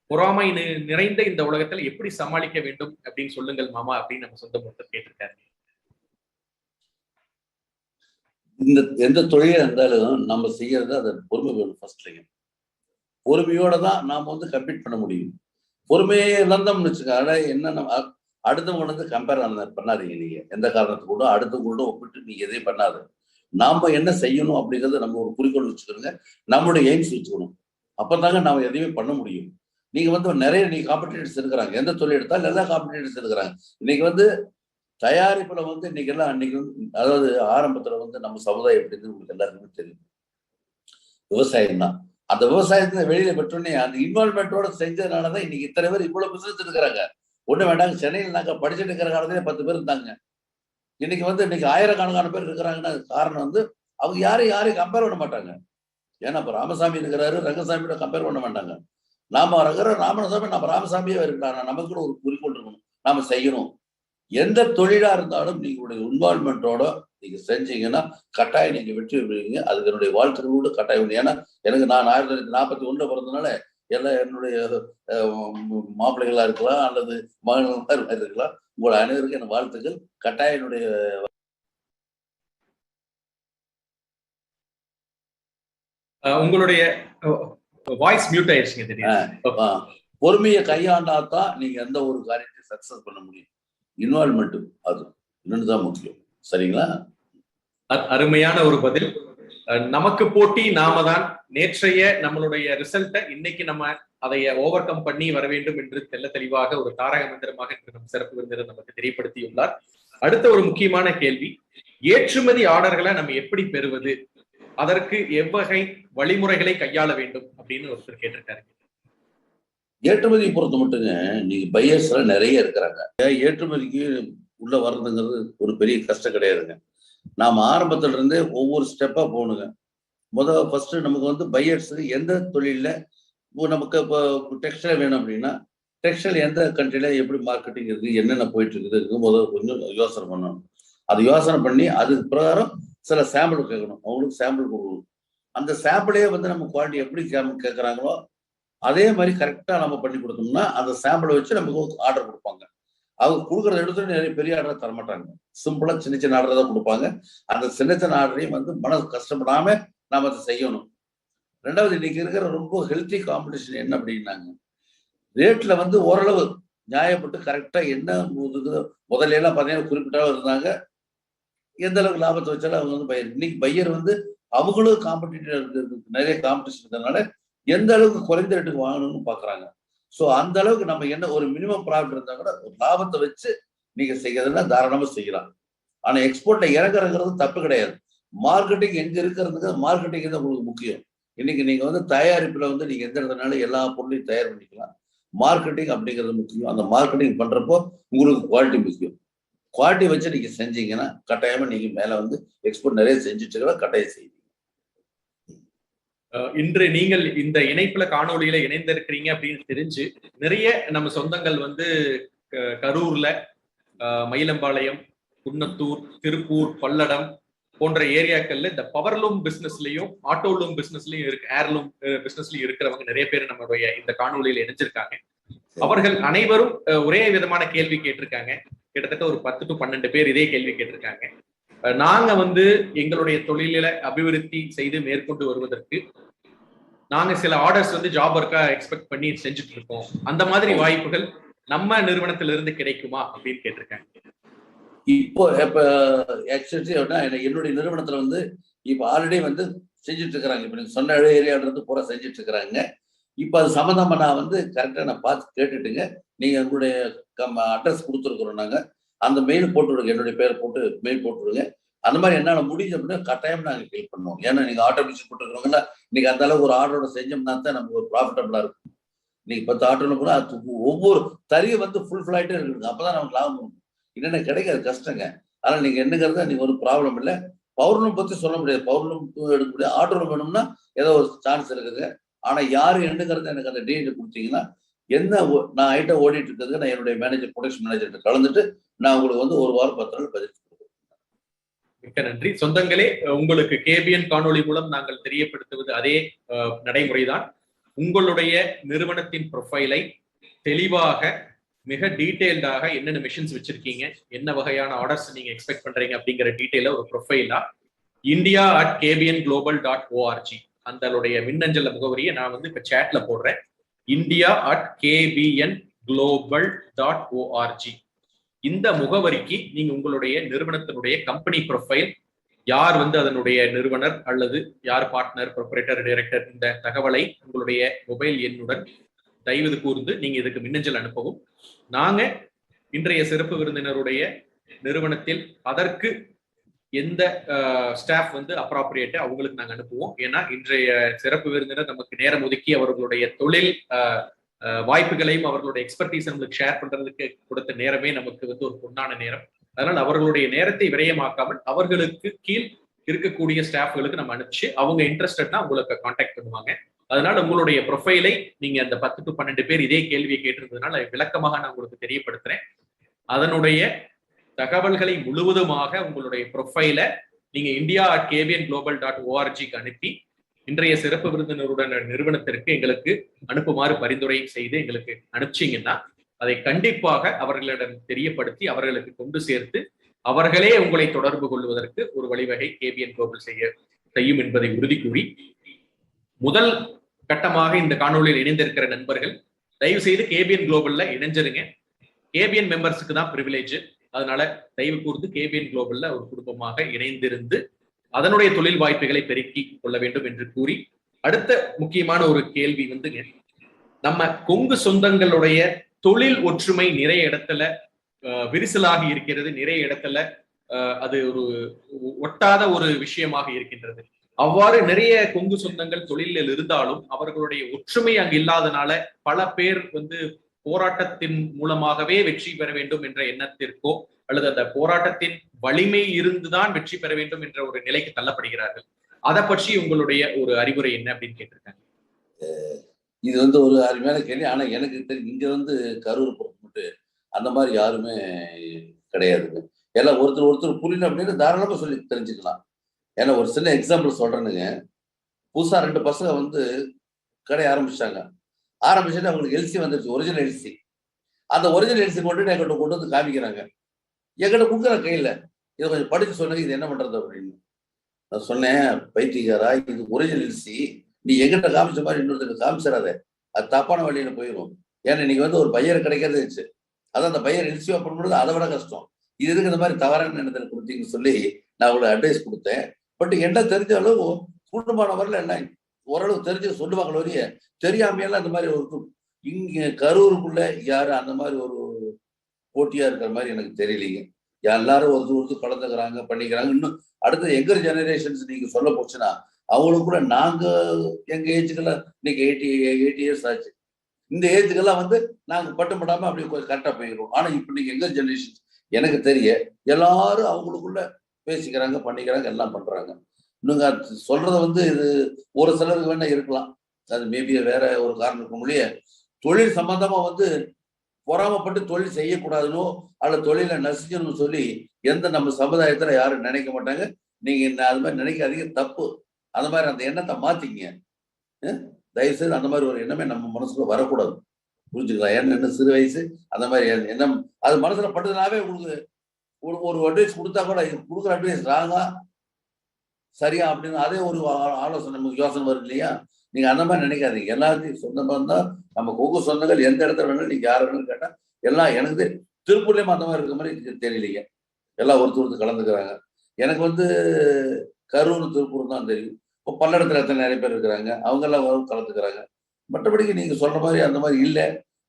பொறாமை நிறைந்த இந்த உலகத்தில் எப்படி சமாளிக்க வேண்டும் அப்படின்னு சொல்லுங்கள் மாமா அப்படின்னு நம்ம சொந்த ஒருத்தர் கேட்டிருக்காரு. இந்த எந்த தொழிலா இருந்தாலும் நம்ம செய்யறது அதை பொறுமை வேணும். ஃபர்ஸ்ட்லையும் பொறுமையோட தான் நாம வந்து கம்ப்ளீட் பண்ண முடியும். பொறுமையே இழந்தோம்னு வச்சுக்காக என்ன அடுத்தவங்க வந்து கம்பேர் பண்ணாதீங்க. நீங்க எந்த காரணத்துக்கு கூட அடுத்தவங்களோட ஒப்பிட்டு நீங்க எதையும் பண்ணாது. நாம என்ன செய்யணும் அப்படிங்கறத நம்ம ஒரு குறிக்கோள் வச்சுக்கணுங்க, நம்மளுடைய எய்ம்ஸ் வச்சுக்கணும். அப்பதாங்க நாம எதையுமே பண்ண முடியும். நீங்க வந்து நிறைய நீங்க காம்படிட்டர்ஸ் இருக்கிறாங்க, எந்த தொழில் எடுத்தாலும் எல்லா காம்படிட்டர்ஸ் இருக்கிறாங்க. இன்னைக்கு வந்து தயாரிப்புல வந்து இன்னைக்கு எல்லாம் அன்னைக்கு அதாவது ஆரம்பத்துல வந்து நம்ம சமுதாயம் எப்படின்னு உங்களுக்கு எல்லாருக்குமே தெரியும். விவசாயம் தான். அந்த விவசாயத்துல வெளியில பெற்றோன்னே அந்த இன்வால்மெண்டோட செஞ்சதுனாலதான் இன்னைக்கு இத்தனை பேர் இவ்வளவு பிசினஸ் இருக்கிறாங்க. ஒண்ணு வேண்டாங்க, சென்னையில் நாங்க படிச்சுட்டு இருக்கிற காலத்திலே 10 பேர் இருந்தாங்க. இன்னைக்கு வந்து இன்னைக்கு ஆயிரக்கணக்கான பேர் இருக்கிறாங்கன்னா காரணம் வந்து அவங்க யாரையும் கம்பேர் பண்ண மாட்டாங்க. ஏன்னா இப்ப ராமசாமி இருக்கிறாரு, ரங்கசாமியோட கம்பேர் பண்ண மாட்டாங்க. நாம ராமசாமி நம்ம ராமசாமியே இருக்கலாம். நமக்கு ஒரு குறிக்கோள் இருக்கணும், நாம செய்யணும். எந்த தொழிலா இருந்தாலும் நீங்களுடைய இன்வால்மெண்டோட நீங்க செஞ்சீங்கன்னா கட்டாயம் நீங்க வெற்றி பெறுவீங்க. அதுக்கு என்னுடைய வாழ்த்துக்களோடு கட்டாயம். ஏன்னா எனக்கு நான் 1941 பிறந்தனால எல்லாம் என்னுடைய மாப்பிள்ளைகளா இருக்கலாம் அல்லது மகன்களா இருக்கலாம். உங்களோட அனைவருக்கும் என் வாழ்த்துக்கள். கட்டாயம் என்னுடைய உங்களுடைய வாய்ஸ் மியூட் ஆயிடுச்சுங்க தெரியும். பொறுமையை கையாண்டாதான் நீங்க எந்த ஒரு காரியத்தையும் சக்சஸ் பண்ண முடியும். இன்வால்மெண்ட் அது இன்னொன்னுதான் முக்கியம். சரிங்களா? அருமையான ஒரு பதில். நமக்கு போட்டி நாம தான். நேற்றைய நம்மளுடைய ரிசல்ட்டை இன்னைக்கு நம்ம அதை ஓவர் கம் பண்ணி வர வேண்டும் என்று தெல்ல தெளிவாக ஒரு தாரக மந்திரமாக நம் சிறப்பு விருந்தினர் நமக்கு தெரியப்படுத்தியுள்ளார். அடுத்த ஒரு முக்கியமான கேள்வி, ஏற்றுமதி ஆர்டர்களை நம்ம எப்படி பெறுவது, அதற்கு எவ்வகை வழிமுறைகளை கையாள வேண்டும் அப்படின்னு ஒருத்தர் கேட்டிருக்காரு. ஏற்றுமதி பொறுத்த மட்டுங்க நீங்க பையர்ஸ் எல்லாம் நிறைய இருக்கிறாங்க. ஏற்றுமதிக்கு உள்ள வர்றதுங்கிறது ஒரு பெரிய கஷ்டம் கிடையாதுங்க. நாம ஆரம்பத்துல இருந்தே ஒவ்வொரு ஸ்டெப்பா போகணுங்க. ஃபர்ஸ்ட் நமக்கு வந்து பையர்ஸ் எந்த தொழில நமக்கு இப்போ டெக்ஸ்டைல் வேணும் அப்படின்னா டெக்ஸ்டைல் எந்த கண்ட்ரில எப்படி மார்க்கெட்டிங் இருக்கு, என்னென்ன போயிட்டு இருக்குது முதல்ல கொஞ்சம் யோசனை பண்ணணும். அது யோசனை பண்ணி அதுக்கு பிரகாரம் சில சாம்பிள் கேட்கணும், அவங்களுக்கு சாம்பிள் கொடுக்கணும். அந்த சாம்பிளே வந்து நம்ம குவாலிட்டி எப்படி கேட்குறாங்களோ அதே மாதிரி கரெக்டாக நம்ம பண்ணி கொடுத்தோம்னா அந்த சாம்பிளை வச்சு நமக்கு ஆர்டர் கொடுப்பாங்க. அவங்க கொடுக்குறத எடுத்து நிறைய பெரிய ஆர்டரை தரமாட்டாங்க, சிம்பிளாக சின்ன சின்ன ஆர்டர் தான் கொடுப்பாங்க. அந்த சின்ன சின்ன ஆர்டரையும் வந்து மனசு கஷ்டப்படாம நாம் அதை செய்யணும். ரெண்டாவது, இன்னைக்கு இருக்கிற ரொம்ப ஹெல்த்தி காம்படிஷன் என்ன அப்படின்னாங்க, ரேட்ல வந்து ஓரளவு நியாயப்பட்டு கரெக்டா என்ன முதல்ல எல்லாம் பார்த்தீங்கன்னா குறிப்பிட்டாலும் இருந்தாங்க, எந்த அளவுக்கு லாபத்தை வச்சாலும் அவங்க வந்து பையர். இன்னைக்கு பையர் வந்து அவங்களும் காம்படிட்டிவ் நிறைய காம்படிஷன் இருக்கிறதுனால எந்த அளவுக்கு குறைந்த ரேட்டுக்கு வாங்கணும்னு பாக்குறாங்க. ஸோ அந்த அளவுக்கு நம்ம என்ன ஒரு மினிமம் ப்ராஃபிட் இருந்தா கூட ஒரு லாபத்தை வச்சு நீங்க செய்யறதுன்னா தாராளமா செய்யலாம். ஆனா எக்ஸ்போர்ட்ல இறக்குறது தப்பு கிடையாது. மார்க்கெட்டிங் எங்க இருக்கிறதுக்கு மார்க்கெட்டிங் தான் உங்களுக்கு முக்கியம். இன்னைக்கு நீங்க வந்து தயாரிப்புல வந்து நீங்க எந்த இடத்துனால எல்லா பொருளையும் தயார் பண்ணிக்கலாம். மார்க்கெட்டிங் அப்படிங்கிறது முக்கியம். அந்த மார்க்கெட்டிங் பண்றப்போ உங்களுக்கு குவாலிட்டி முக்கியம். குவாலிட்டி வச்சு நீங்க செஞ்சீங்கன்னா கட்டாயமா நீங்க மேல வந்து எக்ஸ்போர்ட் நிறைய செஞ்சுட்டு இருக்க கட்டாயம் செய்வீங்க. இன்று நீங்கள் இந்த இணைப்புல காணொலியில இணைந்திருக்கிறீங்க அப்படின்னு தெரிஞ்சு நிறைய நம்ம சொந்தங்கள் வந்து கரூர்ல, மயிலம்பாளையம், குன்னத்தூர், திருப்பூர், பல்லடம் போன்ற ஏரியாக்கள்ல இந்த பவர்லூம் பிசினஸ்லயும் ஆட்டோலூம் பிசினஸ்லயும் இருக்கு, ஏர்லூம் பிசினஸ்லயும் இருக்கிறவங்க நிறைய பேர் நம்மளுடைய இந்த காணொலியில இணைஞ்சிருக்காங்க. அவர்கள் அனைவரும் ஒரே விதமான கேள்வி கேட்டிருக்காங்க. கிட்டத்தட்ட ஒரு 10 to 12 பேர் இதே கேள்வி கேட்டிருக்காங்க. நாங்க வந்து எங்களுடைய தொழில அபிவிருத்தி செய்து மேற்கொண்டு வருவதற்கு நாங்க சில ஆர்டர்ஸ் வந்து ஜாப் ஒர்க்கா எக்ஸ்பெக்ட் பண்ணி செஞ்சுட்டு இருக்கோம், அந்த மாதிரி வாய்ப்புகள் நம்ம நிறுவனத்திலிருந்து கிடைக்குமா அப்படின்னு கேட்டிருக்காங்க. இப்போ என்னுடைய நிறுவனத்துல வந்து இப்ப ஆல்ரெடி வந்து செஞ்சுட்டு இருக்கிறாங்க. இப்ப நீங்க சொன்ன ஏரியால இருந்து பூரா செஞ்சுட்டு இருக்கிறாங்க. இப்ப அது சம்பந்தமா நான் வந்து கரெக்டா நான் பார்த்து கேட்டுட்டுங்க, நீங்க உங்களுடைய அட்ரஸ் கொடுத்துருக்குறோம், நாங்க அந்த மெயில் போட்டு விடுங்க, என்னுடைய பேரை போட்டு மெயில் போட்டு விடுங்க. அந்த மாதிரி என்னால முடிஞ்ச அப்படின்னா கட்டாயம் நாங்கள் ஹெல்ப் பண்ணுவோம். ஏன்னா நீங்க ஆட்டோ மிஷின் போட்டுருக்கிறவங்கள இன்னைக்கு அந்த அளவுக்கு ஒரு ஆர்டரோட செஞ்சோம்னா தான் நமக்கு ஒரு ப்ராஃபிட்டபிளா இருக்கும். நீங்க 10 ஆட்டோல கூட ஒவ்வொரு தறியை வந்து ஃபுல்ஃபில்லாயிட்டே இருக்குங்க, அப்பதான் நமக்கு லாபம் இருக்கும். என்னென்ன கிடைக்காது, கஷ்டங்க. அதனால நீங்க என்னங்கிறத நீங்க ஒரு ப்ராப்ளம் இல்லை. பவர்லூம் பத்தி சொல்ல முடியாது, பவர்லூம் எடுக்க முடியாது. ஆட்டோல வேணும்னா ஏதோ ஒரு சான்ஸ் இருக்குங்க. ஆனா யாரு என்னங்கிறத எனக்கு அந்த டீட்டெயில் கொடுத்தீங்கன்னா என்ன நான் ஐட்டம் ஓடிட்டு இருக்கிறது நான் என்னுடைய மேனேஜர், ப்ரொடக்ஷன் மேனேஜர்கிட்ட கலந்துட்டு நான் உங்களுக்கு வந்து 1 வாரம் 10 நாள் பதில். மிக்க நன்றி. சொந்தங்களே, உங்களுக்கு கேபிஎன் காணொலி மூலம் நாங்கள் தெரியப்படுத்துவது அதே நடைமுறைதான். உங்களுடைய நிறுவனத்தின் ப்ரொஃபைலை தெளிவாக மிக டீடைல்டாக என்னென்ன மிஷின்ஸ் வச்சிருக்கீங்க, என்ன வகையான ஆர்டர்ஸ் நீங்க எக்ஸ்பெக்ட் பண்றீங்க அப்படிங்கிற டீடைல ஒரு ப்ரொஃபைலா india@kbnglobal.org அந்தளுடைய மின்னஞ்சல் முகவரியை நான் வந்து இப்ப சேட்ல போடுறேன். india@kbnglobal.org இந்த முகவரிக்கு நீங்க உங்களுடைய நிறுவனத்தினுடைய கம்பெனி ப்ரொஃபைல், யார் வந்து அதனுடைய நிறுவனர் அல்லது யார் பார்ட்னர், ப்ரொப்ரைட்டர், டைரக்டர், இந்த தகவலை உங்களுடைய மொபைல் எண்ணுடன் தயவு கூர்ந்து நீங்க இதுக்கு மின்னஞ்சல் அனுப்பவும். நாங்க இன்றைய சிறப்பு விருந்தினருடைய நிறுவனத்தில் அதற்கு எந்த ஸ்டாஃப் வந்து அப்ராப்ரியேட்டா அவங்களுக்கு நாங்க அனுப்புவோம். ஏன்னா இன்றைய சிறப்பு விருந்தினர் நமக்கு நேரம் ஒதுக்கி அவர்களுடைய தொழில் வாய்ப்புகளையும் அவர்களுடைய எக்ஸ்பர்டீஸ் நம்மளுக்கு ஷேர் பண்றதுக்கு கொடுத்த நேரமே நமக்கு வந்து ஒரு பொன்னான நேரம். அதனால் அவர்களுடைய நேரத்தை விரயமாக்காமல் அவர்களுக்கு கீழ் இருக்கக்கூடிய ஸ்டாஃப்களுக்கு நம்ம அனுப்பிச்சு அவங்க இன்ட்ரெஸ்டட்னா உங்களுக்கு கான்டாக்ட் பண்ணுவாங்க. அதனால உங்களுடைய ப்ரொஃபைலை நீங்க அந்த 10 to 12 பேர் இதே கேள்வியை கேட்டிருந்ததுனால விளக்கமாக நான் உங்களுக்கு தெரியப்படுத்துறேன். அதனுடைய தகவல்களை முழுவதுமாக உங்களுடைய ப்ரொஃபைல நீங்க india@kbnglobal.org அனுப்பி இன்றைய சிறப்பு விருந்தினருடன் நிறுவனத்திற்கு எங்களுக்கு அனுப்புமாறு பரிந்துரை செய்து எங்களுக்கு அனுப்பிச்சீங்கன்னா அதை கண்டிப்பாக அவர்களிடம் தெரியப்படுத்தி அவர்களுக்கு கொண்டு சேர்த்து அவர்களே உங்களை தொடர்பு கொள்வதற்கு ஒரு வழிவகை கேபிஎன் குளோபல் செய்யும் என்பதை உறுதி கூறி, முதல் கட்டமாக இந்த காணொலியில் இணைந்திருக்கிற நண்பர்கள் தயவு செய்து கேபிஎன் குளோபல்ல இணைஞ்சிருங்க. கேபிஎன் மெம்பர்ஸுக்கு தான் பிரிவிலேஜ். அதனால தயவு கூர்ந்து கேபிஎன் குளோபல்ல ஒரு குடும்பமாக இணைந்திருந்து அதனுடைய தொழில் வாய்ப்புகளை பெருக்கி கொள்ள வேண்டும் என்று கூறி, அடுத்த முக்கியமான ஒரு கேள்வி வந்துங்க, நம்ம கொங்கு சொந்தங்களுடைய தொழில் ஒற்றுமை நிறைய இடத்துல விரிசலாகி இருக்கிறது, நிறைய இடத்துல அது ஒரு ஒட்டாத ஒரு விஷயமாக இருக்கின்றது. அவ்வாறு நிறைய கொங்கு சொந்தங்கள் தொழிலில் இருந்தாலும் அவர்களுடைய ஒற்றுமை அங்கு இல்லாதனால பல பேர் போராட்டத்தின் மூலமாகவே வெற்றி பெற வேண்டும் என்ற எண்ணத்திற்கோ அல்லது அந்த போராட்டத்தின் வலிமை இருந்துதான் வெற்றி பெற வேண்டும் என்ற ஒரு நிலைக்கு தள்ளப்படுகிறார்கள். அதை பற்றி உங்களுடைய ஒரு அறிவுரை என்ன அப்படின்னு கேட்டிருக்காங்க. இது ஒரு அருமையான கேள்வி. ஆனா எனக்கு தெரியும் இங்க கரூர் மட்டும் அந்த மாதிரி யாருமே கிடையாதுங்க. எல்லாம் ஒருத்தர் புரியல அப்படின்னு தாராளமா சொல்லி தெரிஞ்சுக்கலாம். ஏன்னா ஒரு சின்ன எக்ஸாம்பிள் சொல்றேனுங்க. புதுசா 2 பசங்க கடை ஆரம்பிச்சிட்டு அவங்களுக்கு எல்சி வந்துருச்சு, ஒரிஜினல் எல்சி. அந்த ஒரிஜினல் எல்சி எங்கிட்ட கொண்டு வந்து காமிக்கிறாங்க. என்கிட்ட கொடுக்குற கையில இதை கொஞ்சம் படிச்சு சொன்னாங்க, இது என்ன பண்றது அப்படின்னு. நான் சொன்னேன், பைத்தியக்காரா, இது ஒரிஜினல் எல்சி, நீ எங்கிட்ட காமிச்ச மாதிரி இன்னொருத்தருக்கு காமிச்சிடாத, அது தப்பான வழியில போயிடும். ஏன்னா இன்னைக்கு ஒரு பையர் கிடைக்கிறது இருந்துச்சு, அதான் அந்த பையர் எல்சி ஓப்பன் பண்ணுறது அதை விட கஷ்டம். இது எதுக்கு இந்த மாதிரி தவறான எண்ணத்தில் கொடுத்தீங்கன்னு சொல்லி நான் உங்களுக்கு அட்வைஸ் கொடுத்தேன். பட் என்ன தெரிஞ்ச அளவு குடும்பமானவர்கள் என்ன ஓரளவு தெரிஞ்சு சொல்லுவாங்களோ வரைய தெரியாமையெல்லாம் அந்த மாதிரி இங்க கரூருக்குள்ள யாரும் அந்த மாதிரி ஒரு போட்டியா இருக்கிற மாதிரி எனக்கு தெரியலீங்க. எல்லாரும் ஒருத்தர் கலந்துக்கிறாங்க, பண்ணிக்கிறாங்க. இன்னும் அடுத்த எங்கர் ஜெனரேஷன்ஸ் நீங்க சொல்ல போச்சுன்னா அவங்களுக்கு கூட நாங்க எங்க ஏஜுக்கெல்லாம் இன்னைக்கு 80 இயர்ஸ் ஆச்சு. இந்த ஏஜுக்கெல்லாம் நாங்க பட்டப்படாம அப்படி கரெக்டா போயிடுவோம். ஆனா இப்ப நீங்க எங்கர் ஜெனரேஷன்ஸ் எனக்கு தெரிய எல்லாரும் அவங்களுக்குள்ள பேசிக்கிறாங்க, பண்ணிக்கிறாங்க, எல்லாம் பண்றாங்க. இன்னுங்க சொல்றது இது ஒரு சிலருக்கு வேணா இருக்கலாம், அது மேபி வேற ஒரு காரணத்துக்கு மொழிய தொழில் சம்பந்தமா பொறாமப்பட்டு தொழில் செய்யக்கூடாதுனோ அல்லது தொழிலை நசிக்கணும்னு சொல்லி நம்ம சமுதாயத்துல யாரும் நினைக்க மாட்டாங்க. நீங்க அது மாதிரி நினைக்காதீங்க, தப்பு. அந்த மாதிரி அந்த எண்ணத்தை மாத்திங்க. தயவுசெய்து அந்த மாதிரி ஒரு எண்ணமே நம்ம மனசுல வரக்கூடாது, புரிஞ்சுக்கலாம். ஏன்னா சிறு வயசு அந்த மாதிரி எண்ணம் அது மனசுல பட்டதுனாவே உங்களுக்கு ஒரு அட்வைஸ் கொடுத்தா கூட இது கொடுக்குற அட்வைஸ் ராங்கா சரியா அப்படின்னு அதே ஒரு ஆலோசனை நமக்கு யோசனை வரும் இல்லையா? நீங்க அந்த மாதிரி நினைக்காதீங்க. எல்லாத்தையும் சொந்தமா இருந்தா நம்ம கொங்கு சொந்தங்கள் எந்த இடத்துல வேணாலும் நீங்க யாரு வேணும்னு கேட்டா எல்லாம் எனக்கு திருப்பூர்லயும் அந்த மாதிரி இருக்க மாதிரி தெரியலீங்க. எல்லாம் ஒருத்தர் கலந்துக்கிறாங்க. எனக்கு கரூர் திருப்பூர் தான் தெரியும். இப்போ பல்லடத்துல எத்தனை நிறைய பேர் இருக்கிறாங்க, அவங்க எல்லாம் கலந்துக்கிறாங்க. மற்றபடிக்கு நீங்க சொல்ற மாதிரி அந்த மாதிரி இல்லை.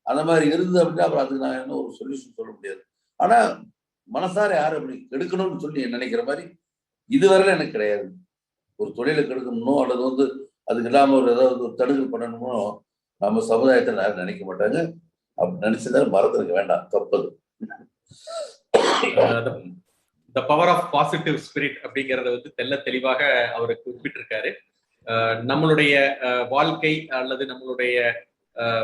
அந்த மாதிரி இருந்து அப்படின்னா அப்புறம் அதுக்கு நான் என்ன ஒரு சொல்யூஷன் சொல்ல முடியாது. ஆனா மனசார யாரும் அப்படி கெடுக்கணும்னு சொல்லி நினைக்கிற மாதிரி இதுவரையில எனக்கு கிடையாது. ஒரு தொழிலை கெடுக்கணுமோ அல்லது அதுக்கு இல்லாம ஒரு ஏதாவது ஒரு தடுக்கல் பண்ணணுமோ நம்ம சமுதாயத்தில் யாரும் நினைக்க மாட்டாங்க. அப்படி நினைச்சதாலும் மறந்துருக்க வேண்டாம், தப்பது. The power of positive spirit அப்படிங்கறத தெல்ல தெளிவாக அவர் குறிப்பிட்டிருக்காரு. நம்மளுடைய வாழ்க்கை அல்லது நம்மளுடைய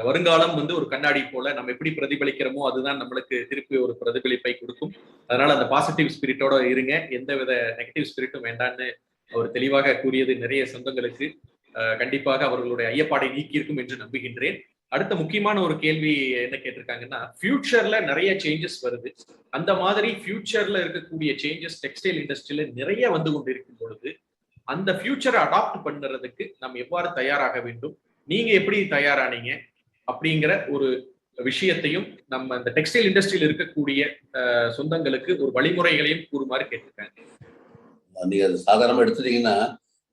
வருங்காலம் ஒரு கண்ணாடி போல நம்ம எப்படி பிரதிபலிக்கிறோமோ அதுதான் நம்மளுக்கு திருப்பி ஒரு பிரதிபலிப்பை கொடுக்கும். அதனால அந்த பாசிட்டிவ் ஸ்பிரிட்டோட இருங்க, எந்தவித நெகட்டிவ் ஸ்பிரிட்டும் வேண்டான்னு அவர் தெளிவாக கூறியது நிறைய சொந்தங்களுக்கு கண்டிப்பாக அவர்களுடைய ஐயப்பாடை நீக்கியிருக்கும் என்று நம்புகின்றேன். அடுத்த முக்கியமான ஒரு கேள்வி என்ன கேட்டிருக்காங்கன்னா, ஃபியூச்சர்ல நிறைய சேஞ்சஸ் வருது. அந்த மாதிரி ஃபியூச்சர்ல இருக்கக்கூடிய சேஞ்சஸ் டெக்ஸ்டைல் இண்டஸ்ட்ரியில நிறைய கொண்டிருக்கும் பொழுது அந்த ஃபியூச்சரை அடாப்ட் பண்றதுக்கு நம்ம எவ்வாறு தயாராக வேண்டும், நீங்க எப்படி தயாரானீங்க அப்படிங்கிற ஒரு விஷயத்தையும் நம்ம இந்த டெக்ஸ்டைல் இண்டஸ்ட்ரியில் இருக்கக்கூடிய சொந்தங்களுக்கு ஒரு வழிமுறைகளையும் கூறுமாறு கேட்டிருக்காங்க. நீங்க அது சாதாரணமா எடுத்துட்டீங்கன்னா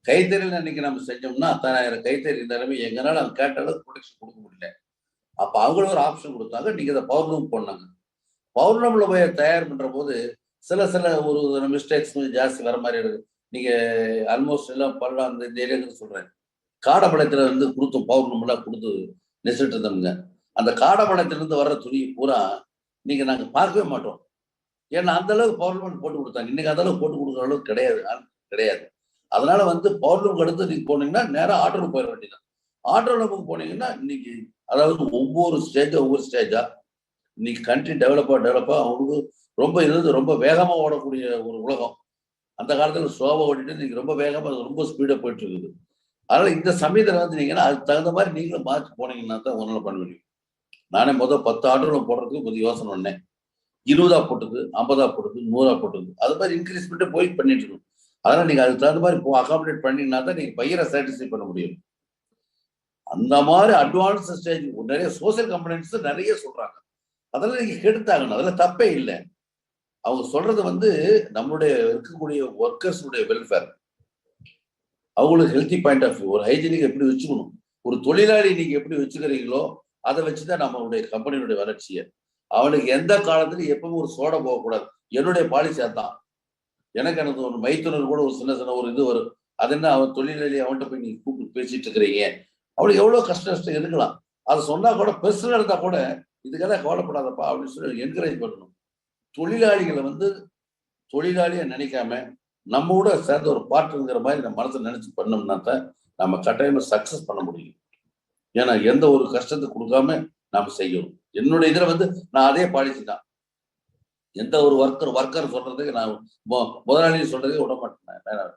கைத்தறியில் அன்னைக்கு நம்ம செஞ்சோம்னா 10,000 கைத்தறி நிலைமை எங்கனால அவங்க கேட்ட அளவுக்கு ப்ரொடக்ஷன் கொடுக்க முடியல. அப்ப அவங்களும் ஒரு ஆப்ஷன் கொடுத்தாங்க, நீங்க இதை பௌர்ணம் போனாங்க. பௌர்ணமில் போய் தயார் பண்ற போது சில ஒரு மிஸ்டேக்ஸ் ஜாஸ்தி வர மாதிரி இருக்கு. நீங்க ஆல்மோஸ்ட் எல்லாம் பண்ணலாம். இந்த ஏரியாவுக்கு சொல்றேன், காடப்பாளையத்துல கொடுத்தோம், பௌர்ணமெல்லாம் கொடுத்து நெசிட்டு இருந்தோம்ங்க. அந்த காடப்பாளையத்திலிருந்து வர்ற துணி பூரா நீங்க நாங்க பார்க்கவே மாட்டோம். ஏன்னா அந்த அளவுக்கு பௌர்ணம் போட்டு கொடுத்தாங்க. இன்னைக்கு அந்த அளவுக்கு போட்டு கொடுக்குற அளவுக்கு கிடையாது. அதனால பௌர்ணமுக்கு அடுத்து நீங்க போனீங்கன்னா நேரம் ஆர்டருக்கு போயிட வேண்டியதான். ஆர்டருக்கு போனீங்கன்னா இன்னைக்கு அதாவது ஒவ்வொரு ஸ்டேஜா இன்னைக்கு கண்ட்ரி டெவலப்பா அவங்களுக்கு ரொம்ப வேகமா ஓடக்கூடிய ஒரு உலகம். அந்த காலத்துல ஸ்லோவா ஓடிட்டு இன்னைக்கு ரொம்ப வேகமா ரொம்ப ஸ்பீடா போயிட்டு இருக்குது. அதனால இந்த சமயத்துல நீங்கன்னா அதுக்கு தகுந்த மாதிரி நீங்களும் மாற்றி போனீங்கன்னா தான் ஒன்னால பண்ண முடியும். நானே 10 ஆர்டர்ல போடுறதுக்கு கொஞ்சம் யோசனை பண்ணேன். 20 போட்டது, 50 போட்டது, 100 போட்டது, அது மாதிரி இன்க்ரீஸ் பண்ணிட்டு போய் பண்ணிட்டு இருக்கணும். அதனால நீங்க அதுக்கு தகுந்த மாதிரி அகாமடேட் பண்ணீங்கன்னா தான் நீங்க பையரை சாட்டிஸ்ஃபை பண்ண முடியும். அந்த மாதிரி அட்வான்ஸ் ஸ்டேஜ் நிறைய சோசியல் கம்பெனிஸ் நிறைய சொல்றாங்க. அதெல்லாம் நீங்க கெடுத்தாங்கன்னு அதெல்லாம் தப்பே இல்லை. அவங்க சொல்றது நம்மளுடைய இருக்கக்கூடிய ஒர்க்கர்ஸுடைய வெல்ஃபேர், அவங்களுக்கு ஹெல்த்தி பாயிண்ட் ஆஃப் வியூ, ஒரு ஹைஜீனிக் எப்படி வச்சுக்கணும், ஒரு தொழிலாளி நீங்க எப்படி வச்சுக்கிறீங்களோ அதை வச்சுதான் நம்மளுடைய கம்பெனியுடைய வளர்ச்சியை. அவனுக்கு எந்த காலத்துலையும் எப்பவும் ஒரு சோடை போகக்கூடாது. என்னுடைய பாலிசி அதான். எனக்கு ஒரு மைத்துனர் கூட ஒரு சின்ன ஒரு இது ஒரு அது என்ன அவன் தொழிலாளி அவன்கிட்ட போய் நீ கூப்பிட்டு பேசிட்டு இருக்கிறீங்க, அவளுக்கு எவ்வளவு கஷ்டம் இருக்கலாம். அதை சொன்னா கூட பெருசா இருந்தா கூட இதுக்கெல்லாம் கவலைப்படாதப்பா அப்படின்னு சொல்லி என்கரேஜ் பண்ணணும். தொழிலாளிகளை தொழிலாளியை நினைக்காம நம்ம கூட சேர்ந்த ஒரு பார்ட்னருங்கிற மாதிரி நம்ம மனசை நினைச்சு பண்ணோம்னா தான் நம்ம கட்டாயமா சக்சஸ் பண்ண முடியும். ஏன்னா எந்த ஒரு கஷ்டத்தை கொடுக்காம நாம செய்யணும். என்னுடைய இதுல நான் அதே பாலிசி தான். எந்த ஒரு ஒர்க்கர் சொல்றதுக்கு நான் முதலாளி சொல்றதே விட மாட்டேன்.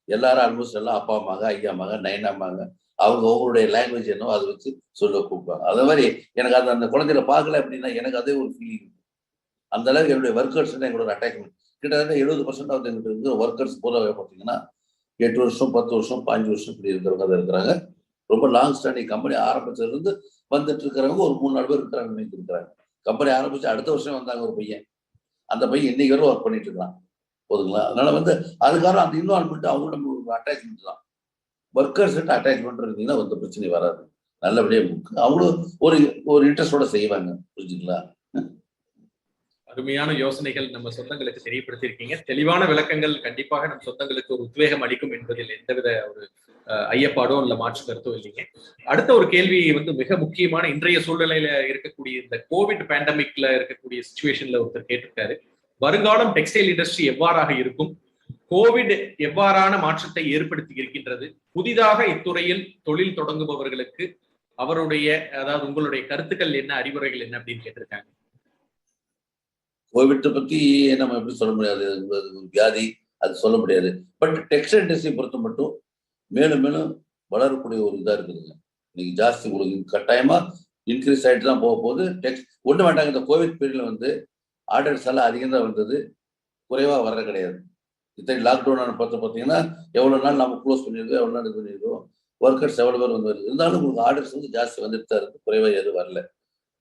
எல்லாரும் ஆல்மோஸ்ட் எல்லாம் அப்பா அம்மாங்க, ஐயா அம்மாங்க, நைனாமாங்க, அவங்களுடைய லாங்குவேஜ் என்னவோ அதை வச்சு சொல்ல கூப்பிடுவாங்க. அதே மாதிரி எனக்கு அந்த குழந்தையில பார்க்கல அப்படின்னா எனக்கு அதே ஒரு ஃபீலிங். அந்த அளவுக்கு என்னுடைய ஒர்க்கர்ஸ் எங்களோட அட்டாச்மெண்ட் கிட்டத்தட்ட 70% எங்கிட்ட ஒர்க்கர்ஸ் போதாவே பார்த்தீங்கன்னா 8 வருஷம் 10 வருஷம் 5 வருஷம் இப்படி இருக்கிறவங்க தான் இருக்கிறாங்க. ரொம்ப லாங் ஸ்டாண்டிங் கம்பெனி ஆரம்பிச்சதுல இருந்து வந்துட்டு இருக்கிறவங்க ஒரு 3-4 பேர் இருக்கிறாங்க. கம்பெனி ஆரம்பிச்சு அடுத்த வருஷம் வந்தாங்க ஒரு பையன். அந்த பையன் இன்னைக்கு வரை ஒர்க் பண்ணிட்டு இருக்கான். போதுங்களா? அதனால அதுக்காக அந்த இன்வால்மெண்ட் அவங்க நம்ம அட்டாச்மெண்ட் தான். ஒர்க்கர்ஸ் கிட்ட அட்டாச்மெண்ட் இருந்தீங்கன்னா பிரச்சனை வராது. நல்லபடியா அவங்களும் ஒரு இன்ட்ரெஸ்டோட செய்வாங்க. புரிஞ்சுங்களா? அருமையான யோசனைகள் நம்ம சொந்தங்களுக்கு தெரியப்படுத்தியிருக்கீங்க. தெளிவான விளக்கங்கள் கண்டிப்பாக நம் சொந்தங்களுக்கு ஒரு உத்வேகம் அளிக்கும் என்பதில் எந்தவித ஒரு ஐயப்பாடோ இல்ல மாற்று கருத்தோ இல்லைங்க. அடுத்த ஒரு கேள்வி மிக முக்கியமான இன்றைய சூழ்நிலையில இருக்கக்கூடிய இந்த கோவிட் பேண்டமிக்ல இருக்கக்கூடிய சிச்சுவேஷன்ல ஒருத்தர் கேட்டிருக்காரு, வருங்காலம் டெக்ஸ்டைல் இண்டஸ்ட்ரி எவ்வாறாக இருக்கும், கோவிட் எவ்வாறான மாற்றத்தை ஏற்படுத்தி இருக்கின்றது, புதிதாக இத்துறையில் தொழில் தொடங்குபவர்களுக்கு அவருடைய அதாவது உங்களுடைய கருத்துக்கள் என்ன, அறிவுரைகள் என்ன அப்படின்னு கேட்டிருக்காங்க. கோவிட்டை பத்தி நம்ம எப்படி சொல்ல முடியாது, வியாதி அது சொல்ல முடியாது. பட் டெக்ஸ்டைல் இண்டஸ்ட்ரி பொறுத்த மட்டும் மேலும் மேலும் வளரக்கூடிய ஒரு இதா இருக்குதுங்க. இன்னைக்கு ஜாஸ்தி உங்களுக்கு கட்டாயமா இன்க்ரீஸ் ஆகிட்டு தான் போக போகுது. ஒன்றும் வேண்டாங்க. இந்த கோவிட் பீரியட்ல ஆர்டர்ஸ் எல்லாம் அதிகம் தான் வந்தது, குறைவா வர்ற கிடையாது. இத்தனை லாக்டவுன் பார்த்தீங்கன்னா எவ்வளவு நாள் நம்ம க்ளோஸ் பண்ணியிருக்கோம், எவ்வளவு நாள் இது பண்ணியிருக்கோம், ஒர்க்கர்ஸ் எவ்வளவு பேர் வருது. இருந்தாலும் உங்களுக்கு ஆர்டர்ஸ் ஜாஸ்தி வந்துட்டு தான் இருக்கு, குறைவா எதுவும் வரல.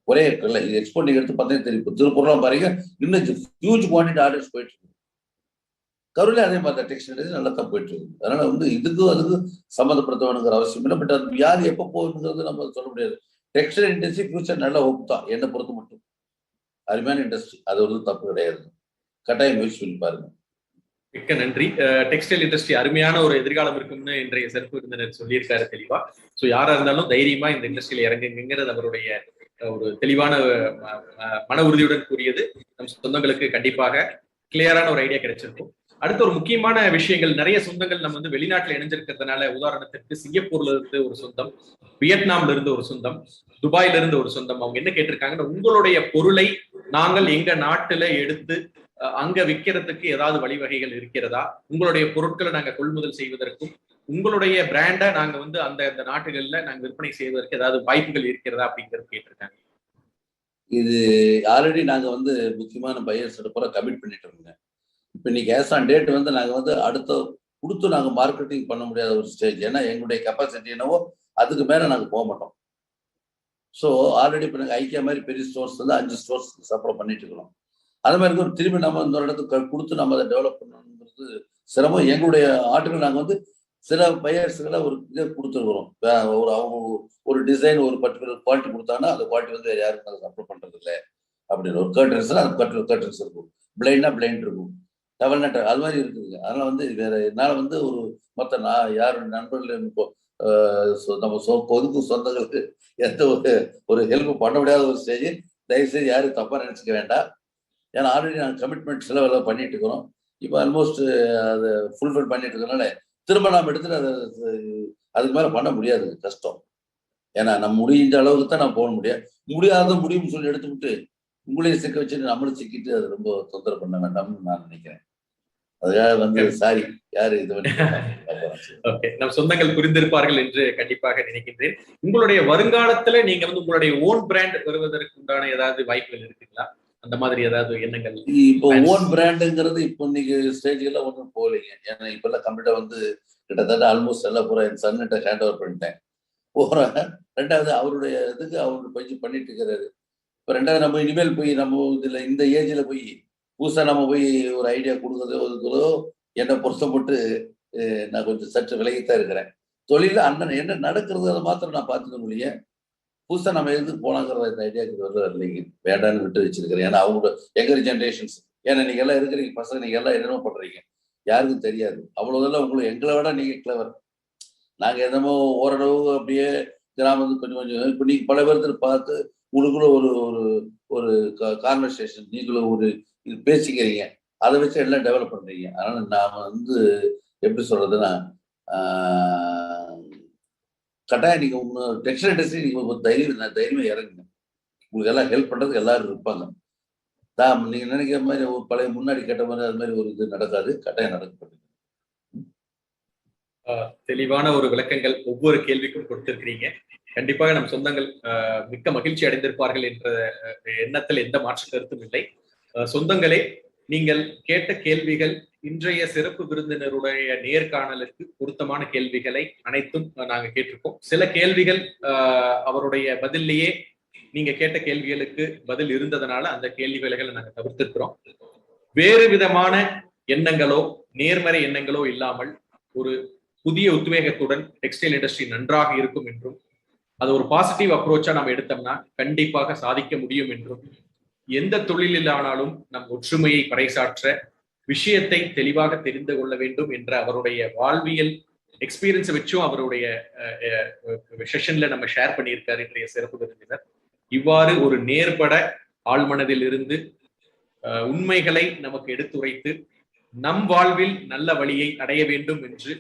ஒரே இருக்குல்ல, இது எக்ஸ்போர்ட் நீங்க எடுத்து பார்த்தீங்கன்னா தெரியும். திருப்பூர்லாம் பாருங்க, இன்னும் ஹியூஜ் குவான்டிட்டி ஆர்டர்ஸ் போயிட்டு இருக்கு. கருவிலே அதே மாதிரி டெக்ஸ்டைல் நல்லா தான் போயிட்டு இருக்கு. அதனால இதுக்கும் அதுக்கும் சம்மந்தப்படுத்தணுங்கிற அவசியம் இல்லை. பட் அது யார் எப்போ போகுதுங்கிறது நம்ம சொல்ல முடியாது. டெக்ஸ்டைல் இண்டஸ்ட்ரி ஃபியூச்சர் நல்ல ஹோப் தான் என்னை பொறுத்த மட்டும். அருமையான இண்டஸ்ட்ரி, அது தப்பு கிடையாது. கட்டாயம் முயற்சி பண்ணி பாருங்க. மிக்க நன்றி. டெக்ஸ்டைல் இண்டஸ்ட்ரி அருமையான ஒரு எதிர்காலம் இருக்கும்னு இன்றைய சிறப்பு விருந்தினர் சொல்லியிருக்காரு தெளிவா. ஸோ யாரா இருந்தாலும் தைரியமா இந்த இண்டஸ்ட்ரியில இறங்குங்கிறது அவருடைய ஒரு தெளிவான மன உறுதியுடன் கூறியது நம் சொந்தங்களுக்கு கண்டிப்பாக கிளியரான ஒரு ஐடியா கிடைச்சிருக்கும். அடுத்த ஒரு முக்கியமான விஷயங்கள், நிறைய சொந்தங்கள் நம்ம வெளிநாட்டுல இணைஞ்சிருக்கிறதுனால, உதாரணத்திற்கு சிங்கப்பூர்ல இருந்து ஒரு சொந்தம், வியட்நாம்ல இருந்து ஒரு சொந்தம், துபாயில இருந்து ஒரு சொந்தம், அவங்க என்ன கேட்டிருக்காங்கன்னா, உங்களுடைய பொருளை நாங்கள் எங்க நாட்டுல எடுத்து அங்க விற்கிறதுக்கு ஏதாவது வழிவகைகள் இருக்கிறதா, உங்களுடைய பொருட்களை நாங்க கொள்முதல் செய்வதற்கும் உங்களுடைய பிராண்டை நாங்க அந்த நாட்டுகள்ல நாங்க விற்பனை செய்வதற்கு ஏதாவது வாய்ப்புகள் இருக்கிறதா அப்படிங்கிறது கேட்டிருக்காங்க. இது ஆல்ரெடி நாங்க முக்கியமான பையர்ஸ் கூட கமிட் பண்ணிட்டு இருக்கோம். இப்ப இன்னைக்கு கேஸ் ஆன் டேட் நாங்க அடுத்த கொடுத்து நாங்க மார்க்கெட்டிங் பண்ண முடியாத ஒரு ஸ்டேஜ். ஏன்னா எங்களுடைய கெப்பாசிட்டி என்னவோ அதுக்கு மேல நாங்க போக மாட்டோம். ஸோ ஆல்ரெடி இப்ப நாங்க ஐக்கியா மாதிரி பெரிய ஸ்டோர்ஸ் 5 ஸ்டோர்ஸ் சப்ளை பண்ணிட்டு இருக்கிறோம். அது மாதிரி திரும்பி நம்ம இந்த இடத்துக்கு கொடுத்து நம்ம அதை டெவலப் பண்ணணுங்கிறது சிரமம். எங்களுடைய ஆட்டுகள் நாங்க சில பையர்ஸுகளை ஒரு இதை கொடுத்துருக்குறோம். அவங்க ஒரு டிசைன் ஒரு பர்டிகுலர் குவாலிட்டி கொடுத்தாங்கன்னா அந்த குவாலிட்டி வேற யாருக்கும் அதை சப்ளை பண்றது இல்லை அப்படின்னு. ஒரு கர்டன்ஸ்னா அது கர்டன்ஸ் இருக்கும், பிளைண்ட்னா பிளைண்ட் இருக்கும், டவல்னா அது மாதிரி இருக்குதுங்க. அதனால வேற என்னால ஒரு மற்ற யார் நண்பர்கள் நம்ம ஒதுக்கும் சொந்தங்களுக்கு எந்த ஒரு ஹெல்ப் பண்ண முடியாத ஒரு ஸ்டேஜ். தயவுசெய்து யாரும் தப்பா நினைச்சுக்க வேண்டாம். ஏன்னா ஆல்ரெடி நாங்கள் கமிட்மெண்ட் செலவெல்லாம் பண்ணிட்டு இருக்கிறோம். இப்போ ஆல்மோஸ்ட் அதை ஃபுல்ஃபில் பண்ணிட்டு இருக்கனால திரும்ப நாம் எடுத்துட்டு அதுக்கு மேல பண்ண முடியாது, கஷ்டம். ஏன்னா நம்ம முடிஞ்ச அளவுக்கு தான் நான் போக முடியாத முடியும்னு சொல்லி எடுத்துக்கிட்டு உங்களையும் சிக்க வச்சுட்டு நம்மளும் சிக்கிட்டு அது ரொம்ப தொந்தரவு பண்ண வேண்டாம்னு நான் நினைக்கிறேன். அதுக்காக சாரி யாரு இது ஓகே, நம் சொந்தங்கள் புரிந்திருப்பார்கள் என்று கண்டிப்பாக நினைக்கின்றேன். உங்களுடைய வருங்காலத்துல நீங்க உங்களுடைய ஓன் பிராண்ட் வருவதற்கு உண்டான ஏதாவது வாய்ப்புகள் இருக்குங்களா? அந்த மாதிரி ஏதாவது எண்ணங்கள்? இப்போ ஓன் பிராண்டுங்கிறது இப்போ இன்னைக்கு ஸ்டேஜ்ல ஒன்றும் போகலைங்க. ஏன்னா இப்ப எல்லாம் கம்ப்ளீட்டா கிட்டத்தட்ட ஆல்மோஸ்ட் எல்லாம் பூரா என் சன்னிட்ட ஹேண்ட் ஓவர் பண்ணிட்டேன். ரெண்டாவது அவருடைய இதுக்கு அவரு பயிற்சி பண்ணிட்டு இருக்கிறாரு. இப்ப ரெண்டாவது நம்ம இனிமேல் போய் நம்ம இதுல இந்த ஏஜ்ல போய் புதுசா நம்ம போய் ஒரு ஐடியா கொடுக்கறதோ என்னை பொறுத்தப்பட்டு நான் கொஞ்சம் சற்று விலகித்தான் இருக்கிறேன். தொழில அண்ணன் என்ன நடக்கிறது அதை மாத்திரம் நான் பார்த்துக்க முடியும். புதுசா நம்ம எதுக்கு போனாங்கிறத இந்த ஐடியாவுக்கு வரலைங்க, வேண்டான்னு விட்டு வச்சிருக்கிறேன். ஏன்னா அவங்களோட யங்கர் ஜென்ரேஷன்ஸ், ஏன்னா நீங்க எல்லாம் இருக்கிறீங்க பசங்க, நீங்க எல்லாம் என்னென்ன பண்றீங்க, யாருக்கும் தெரியாது. அவ்வளவுதெல்லாம் உங்களுக்கு எங்களை விட நீங்க கிளவர். நாங்க என்னமோ ஓரளவு அப்படியே கிராமத்துக்கு கொஞ்சம் கொஞ்சம் இப்ப நீங்க பல பேர்த்துல பார்த்து உங்களுக்குள்ள ஒரு ஒரு ஒரு கான்வர்சேஷன் நீங்களும் ஒரு இது பேசிக்கிறீங்க, அதை வச்சு எல்லாம் டெவலப் பண்றீங்க. அதனால நாம வந்து எப்படி சொல்றதுன்னா கட்டாயம் நீங்க டெக்ஸ்டைல் இண்டஸ்ட்ரி நீங்க ஒரு தைரியமா இறங்குங்க. உங்களுக்கு எல்லாம் ஹெல்ப் பண்றதுக்கு எல்லாரும் இருப்பாங்க. நீங்க நினைக்கிற மாதிரி ஒரு பழைய முன்னாடி கேட்ட மாதிரி அது மாதிரி ஒரு இது நடக்காது, கட்டாயம் நடக்கப்பட்டது. தெளிவான ஒரு விளக்கங்கள் ஒவ்வொரு கேள்விக்கும் கொடுத்திருக்கிறீங்க. கண்டிப்பாக நம் சொந்தங்கள் மிக்க மகிழ்ச்சி அடைந்திருப்பார்கள் என்ற எண்ணத்தில் எந்த மாற்று கருத்தும் இல்லை. சொந்தங்களே, நீங்கள் கேட்ட கேள்விகள் இன்றைய சிறப்பு விருந்தினருடைய நேர்காணலுக்கு பொருத்தமான கேள்விகளை அனைத்தும் நாங்க கேட்டிருக்கோம். சில கேள்விகள் அவருடைய பதிலேயே நீங்க கேட்ட கேள்விகளுக்கு பதில் இருந்ததுனால அந்த கேள்விகளை நாங்க தவிர்த்திருக்கிறோம். வேறு விதமான எண்ணங்களோ நேர்மறை எண்ணங்களோ இல்லாமல் ஒரு புதிய உத்வேகத்துடன் டெக்ஸ்டைல் இண்டஸ்ட்ரி நன்றாக இருக்கும் என்றும், அது ஒரு பாசிட்டிவ் அப்ரோச்சா நம்ம எடுத்தோம்னா கண்டிப்பாக சாதிக்க முடியும் என்றும், எந்த தொழிலில் ஆனாலும் நம் ஒற்றுமையை பறைசாற்ற விஷயத்தை தெளிவாக தெரிந்து கொள்ள வேண்டும் என்ற அவருடைய வாழ்வியல் எக்ஸ்பீரியன்ஸை வச்சும் அவருடைய செஷன்ல நம்ம ஷேர் பண்ணியிருக்காரு இன்றைய சிறப்பு விருந்தினர். இவ்வாறு ஒரு நேர்பட ஆழ்மனதில் இருந்து உண்மைகளை நமக்கு எடுத்துரைத்து நம் வாழ்வில் நல்ல வழியை அடைய வேண்டும் என்று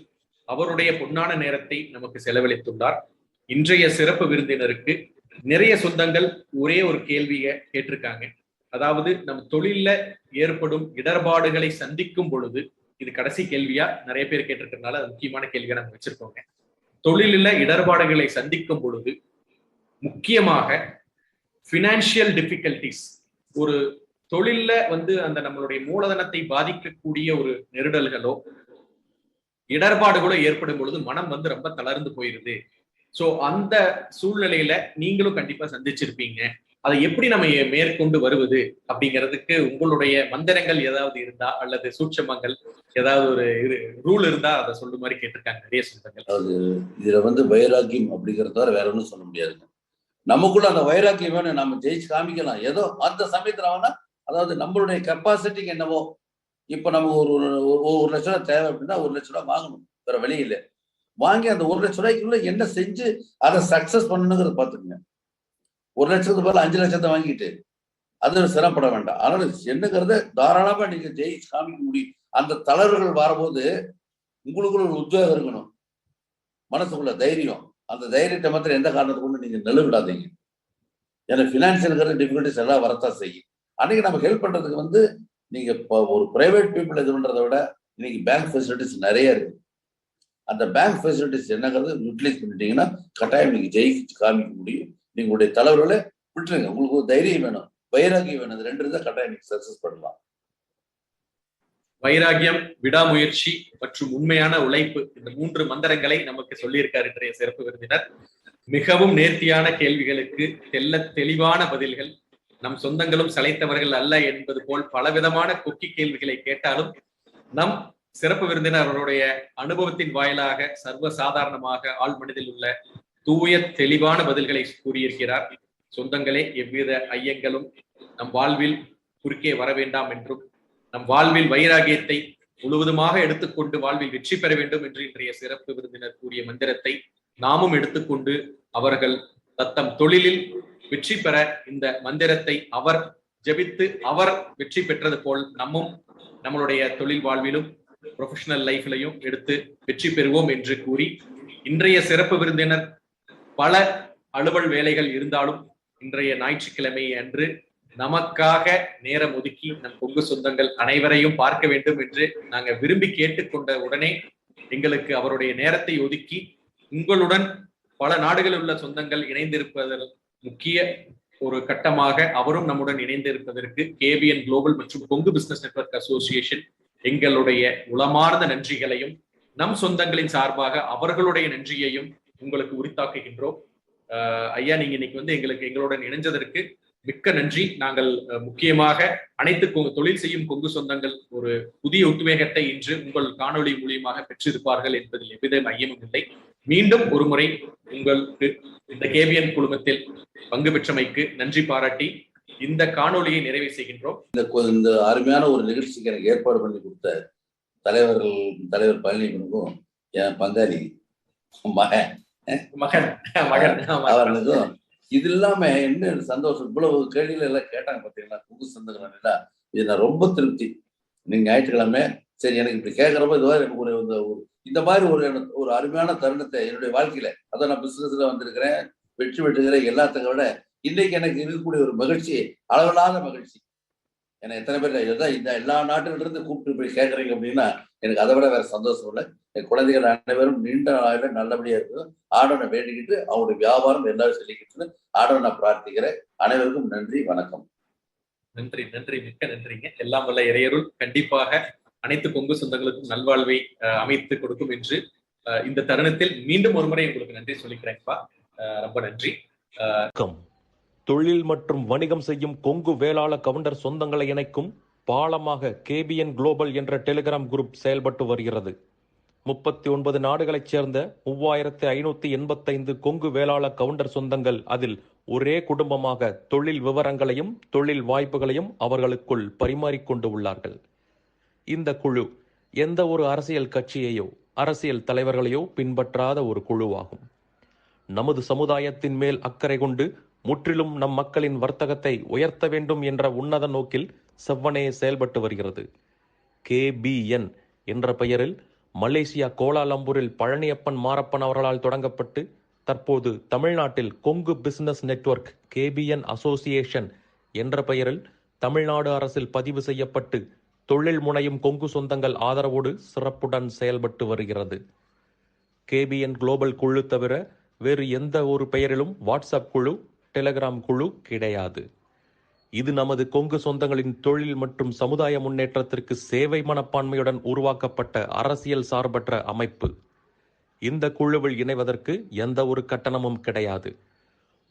அவருடைய பொன்னான நேரத்தை நமக்கு செலவழித்துள்ளார். இன்றைய சிறப்பு விருந்தினருக்கு நிறைய சொந்தங்கள் ஒரே ஒரு கேள்வியை கேட்டிருக்காங்க. அதாவது நம் தொழில்ல ஏற்படும் இடர்பாடுகளை சந்திக்கும் பொழுது, இது கடைசி கேள்வியா நிறைய பேர் கேட்டிருக்கிறதுனால அது முக்கியமான கேள்வியா நம்ம வச்சிருக்கோங்க. தொழிலில் இடர்பாடுகளை சந்திக்கும் பொழுது முக்கியமாக பினான்சியல் டிஃபிகல்டிஸ், ஒரு தொழில்ல அந்த நம்மளுடைய மூலதனத்தை பாதிக்கக்கூடிய ஒரு நெருடல்களோ இடர்பாடுகளோ ஏற்படும் பொழுது மனம் ரொம்ப தளர்ந்து போயிருது. சோ அந்த சூழ்நிலையில நீங்களும் கண்டிப்பா சந்திச்சிருப்பீங்க. அதை எப்படி நம்ம மேற்கொண்டு வருவது அப்படிங்கிறதுக்கு உங்களுடைய மந்திரங்கள் ஏதாவது இருந்தா அல்லது சூட்சமங்கள் ஏதாவது ஒரு ரூல் இருந்தா அதை சொல்லு மாதிரி கேட்டிருக்காங்க நிறைய சொந்தங்கள். அது இதுல வைராக்கியம் அப்படிங்கிறத வேற ஒன்றும் சொல்ல முடியாதுங்க. நமக்குள்ள அந்த வைராக்கியம் வேணும், நம்ம ஜெயிச்சு காமிக்கலாம். ஏதோ அந்த சமயத்துல வேணா, அதாவது நம்மளுடைய கெப்பாசிட்டிக்கு என்னவோ, இப்ப நம்ம ஒரு 1 லட்ச ரூபாய் தேவை அப்படின்னா 1 லட்ச ரூபாய் வாங்கணும், வேற வழி இல்லை. வாங்கி அந்த 1 லட்ச ரூபாய்க்குள்ள என்ன செஞ்சு அதை சக்சஸ் பண்ணணுங்கிறத பாத்துக்கங்க. 1 லட்சத்துக்கு பதில் 5 லட்சத்தை வாங்கிட்டு அது சிரமப்பட வேண்டாம். அதனால என்னங்கிறத தாராளமா நீங்க ஜெயிச்சு காமிக்க முடியும். அந்த தளர்வுகள் வரும்போது உங்களுக்குள்ள ஒரு உத்வேகம் இருக்கணும், மனசுக்குள்ள தைரியம். அந்த தைரியத்தை மாத்திரம் எந்த காரணத்தை கொண்டு நீங்க நிலவிடாதீங்க. ஏன்னா பினான்சியல் டிஃபிகல்டிஸ் எல்லாம் வரத்தான் செய்யும். அன்னைக்கு நம்ம ஹெல்ப் பண்றதுக்கு நீங்க ஒரு பிரைவேட் பீப்புள் இது பண்றதை விட இன்னைக்கு பேங்க் ஃபெசிலிட்டிஸ் நிறைய இருக்கு. அந்த பேங்க் ஃபெசிலிட்டிஸ் என்னங்கிறது யூட்டிலைஸ் பண்ணிட்டீங்கன்னா கட்டாயம் நீங்க ஜெயிச்சு காமிக்க முடியும். நீங்களுடைய தலைவர்களை விட்டுருங்க. உங்களுக்கு ஒரு தைரியம் வேணும், வைராகியம் வேணும். அது 2 இருந்தா கட்டாயம் நீங்க சக்சஸ் பண்ணலாம். வைராகியம், விடாமுயற்சி மற்றும் உண்மையான உழைப்பு, இந்த 3 மந்திரங்களை நமக்கு சொல்லியிருக்காரு இன்றைய சிறப்பு விருந்தினர். மிகவும் நேர்த்தியான கேள்விகளுக்கு தெளிவான பதில்கள். நம் சொந்தங்களும் சளைத்தவர்கள் அல்ல என்பது போல் பலவிதமான கொக்கி கேள்விகளை கேட்டாலும் நம் சிறப்பு விருந்தினர் அவருடைய அனுபவத்தின் வாயிலாக சர்வ சாதாரணமாக ஆழ்மனதில் உள்ள தூய தெளிவான பதில்களை கூறியிருக்கிறார். சொந்தங்களே, எவ்வித ஐயங்களும் நம் வாழ்வில் குறுக்கே வர வேண்டாம் என்றும், நம் வாழ்வில் வைராகியத்தை முழுவதுமாக எடுத்துக்கொண்டு வாழ்வில் வெற்றி பெற வேண்டும் என்று இன்றைய சிறப்பு விருந்தினர் கூறிய மந்திரத்தை நாமும் எடுத்துக்கொண்டு அவர்கள் தத்தம் தொழிலில் வெற்றி பெற இந்த மந்திரத்தை அவர் ஜபித்து அவர் வெற்றி பெற்றது போல் நம்மளுடைய தொழில் வாழ்விலும் ப்ரொஃபஷனல் லைஃப்லையும் எடுத்து வெற்றி பெறுவோம் என்று கூறி, இன்றைய சிறப்பு விருந்தினர் பல அலுவல் வேலைகள் இருந்தாலும் இன்றைய ஞாயிற்றுக்கிழமை அன்று நமக்காக நேரம் ஒதுக்கி நம் கொங்கு சொந்தங்கள் அனைவரையும் பார்க்க வேண்டும் என்று நாங்க விரும்பி கேட்டுக்கொண்ட உடனே எங்களுக்கு அவருடைய நேரத்தை ஒதுக்கி உங்களுடன் பல நாடுகளில் உள்ள சொந்தங்கள் இணைந்திருப்பதில் முக்கிய ஒரு கட்டமாக அவரும் நம்முடன் இணைந்திருப்பதற்கு கேபிஎன் குளோபல் மற்றும் கொங்கு பிசினஸ் நெட்வொர்க் அசோசியேஷன் எங்களுடைய உளமார்ந்த நன்றிகளையும் நம் சொந்தங்களின் சார்பாக அவர்களுடைய நன்றியையும் உங்களுக்கு உரித்தாக்குகின்றோம். ஐயா, நீங்க இன்னைக்கு எங்களுடன் இணைஞ்சதற்கு மிக்க நன்றி. நாங்கள் முக்கியமாக அனைத்து தொழில் செய்யும் கொங்கு சொந்தங்கள் ஒரு புதிய உத்வேகத்தை இன்று உங்கள் காணொலி மூலியமாக பெற்றிருப்பார்கள் என்பதில் எவ்வித ஐயமும் இல்லை. மீண்டும் ஒரு முறை உங்களுக்கு இந்த கேபிஎன் குழுமத்தில் பங்கு பெற்றமைக்கு நன்றி பாராட்டி இந்த காணொலியை நிறைவு செய்கின்றோம். இந்த அருமையான ஒரு நிகழ்ச்சிக்கு எனக்கு ஏற்பாடு பண்ணி கொடுத்த தலைவர் பழனியப்பனுக்கும் என் பங்காளி மகன் மகன் மகன் அவர்களுக்கும் இது இல்லாம என்ன சந்தோஷம். இவ்வளவு கேள்வியில எல்லாம் கேட்டாங்க பாத்தீங்களா கொங்கு சொந்தங்கள். இது நான் ரொம்ப திருப்தி. நீங்க ஞாயிற்றுக்கிழமை சரி எனக்கு இப்படி கேட்கறப்ப இதுவரை எனக்கு இந்த மாதிரி ஒரு அருமையான தருணத்தை என்னுடைய வாழ்க்கையில, அதான் நான் பிசினஸ்ல வந்திருக்கிறேன், வெற்றி பெற்றுக்கிறேன். எல்லாத்துக்கும் விட இன்னைக்கு எனக்கு இருக்கக்கூடிய ஒரு மகிழ்ச்சி, அளவில்லாத மகிழ்ச்சி. ஏன்னா எத்தனை பேர் இந்த எல்லா நாட்டில இருந்து கூப்பிட்டு போய் கேட்கறீங்க அப்படின்னா எனக்கு அதை விட வேற சந்தோஷம் இல்லை. என் குழந்தைகள் அனைவரும் நீண்ட நாளில நல்லபடியா இருக்கும். ஆண்டவனை வேண்டிக்கிட்டு அவங்களுடைய வியாபாரம் எல்லாரும் சொல்லிக்கிட்டு ஆண்டவனை பிரார்த்திக்கிறேன். அனைவருக்கும் நன்றி, வணக்கம். நன்றி நன்றி, மிக்க நன்றிங்க. எல்லாம் வல்ல இறையருள் கண்டிப்பாக அனைத்து கொங்கு சொந்தங்களுக்கும் நல்வாழ்வை அமைத்து கொடுக்கும் என்று இந்த தருணத்தில் மீண்டும் ஒரு முறை உங்களுக்கு நன்றி சொல்லிக்கிறேன்ப்பா. ரொம்ப நன்றி. தொழில் மற்றும் வணிகம் செய்யும் கொங்கு வேளாள கவுண்டர் சொந்தங்களை இணைக்கும் பாலமாக கேபிஎன் குளோபல் என்ற டெலிகிராம் குரூப் செயல்பட்டு வருகிறது. 39 நாடுகளைச் சேர்ந்த 3585 கொங்கு வேளாள கவுண்டர் சொந்தங்கள் அதில் ஒரே குடும்பமாக தொழில் விவரங்களையும் தொழில் வாய்ப்புகளையும் அவர்களுக்குள் பரிமாறிக்கொண்டு உள்ளார்கள். இந்த குழு எந்த ஒரு அரசியல் கட்சியையோ அரசியல் தலைவர்களையோ பின்பற்றாத ஒரு குழுவாகும். நமது சமுதாயத்தின் மேல் அக்கறை கொண்டு முற்றிலும் நம் மக்களின் வர்த்தகத்தை உயர்த்த வேண்டும் என்ற உன்னத நோக்கில் செவ்வனே செயல்பட்டு வருகிறது. கேபிஎன் என்ற பெயரில் மலேசியா கோலாலம்பூரில் பழனியப்பன் மாரப்பன் அவர்களால் தொடங்கப்பட்டு தற்போது தமிழ்நாட்டில் Kongu business network KPN association என்ற பெயரில் தமிழ்நாடு அரசில் பதிவு செய்யப்பட்டு தொழில் முனையும் கொங்கு சொந்தங்கள் ஆதரவோடு சிறப்புடன் செயல்பட்டு வருகிறது. கேபிஎன் குளோபல் குழு தவிர வேறு எந்த ஒரு பெயரிலும் வாட்ஸ்அப் குழு, டெலிகிராம் குழு கிடையாது. இது நமது கொங்கு சொந்தங்களின் தொழில் மற்றும் சமுதாய முன்னேற்றத்திற்கு சேவை மனப்பான்மையுடன் உருவாக்கப்பட்ட அரசியல் சார்பற்ற அமைப்பு. இந்த குழுவில் இணைவதற்கு எந்த ஒரு கட்டணமும் கிடையாது.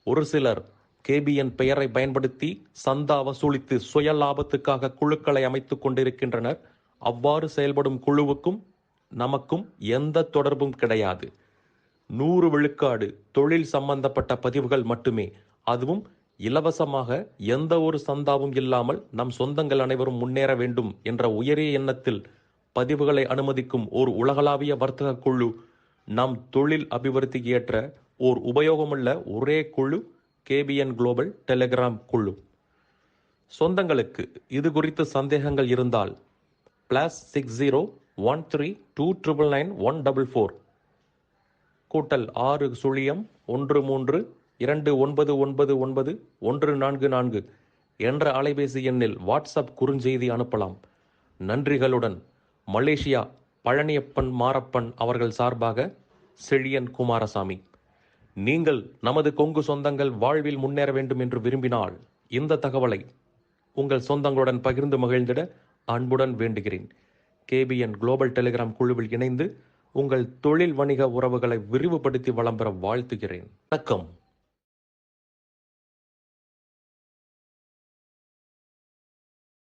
ஒரு சிலர் கேபிஎன் பெயரை பயன்படுத்தி சந்தா வசூலித்து சுய லாபத்துக்காக குழுக்களை அமைத்துக் கொண்டிருக்கின்றனர். அவ்வாறு செயல்படும் குழுவுக்கும் நமக்கும் எந்த தொடர்பும் கிடையாது. 100 விழுக்காடு தொழில் சம்பந்தப்பட்ட பதிவுகள் மட்டுமே, அதுவும் இலவசமாக, எந்த ஒரு சந்தாவும் இல்லாமல் நம் சொந்தங்கள் அனைவரும் முன்னேற வேண்டும் என்ற உயரிய எண்ணத்தில் பதிவுகளை அனுமதிக்கும் ஓர் உலகளாவிய வர்த்தக குழு. நம் தொழில் அபிவிருத்திக்கு ஏற்ற ஓர் உபயோகமுள்ள ஒரே குழு கேபிஎன் குளோபல் டெலிகிராம் குழு. சொந்தங்களுக்கு இது குறித்து சந்தேகங்கள் இருந்தால் +60 13299144 +6 0 13 2999 144 என்ற அலைபேசி எண்ணில் வாட்ஸ்அப் குறுஞ்செய்தி அனுப்பலாம். நன்றிகளுடன் மலேசியா பழனியப்பன் மாரப்பன் அவர்கள் சார்பாக செழியன் குமாரசாமி. நீங்கள் நமது கொங்கு சொந்தங்கள் வாழ்வில் முன்னேற வேண்டும் என்று விரும்பினால் இந்த தகவலை உங்கள் சொந்தங்களுடன் பகிர்ந்து மகிழ்ந்திட அன்புடன் வேண்டுகிறேன். கேபிஎன் குளோபல் டெலிகிராம் குழுவில் இணைந்து உங்கள் தொழில் வணிக உறவுகளை விரிவுபடுத்தி வளம் பெற வாழ்த்துகிறேன். வணக்கம்.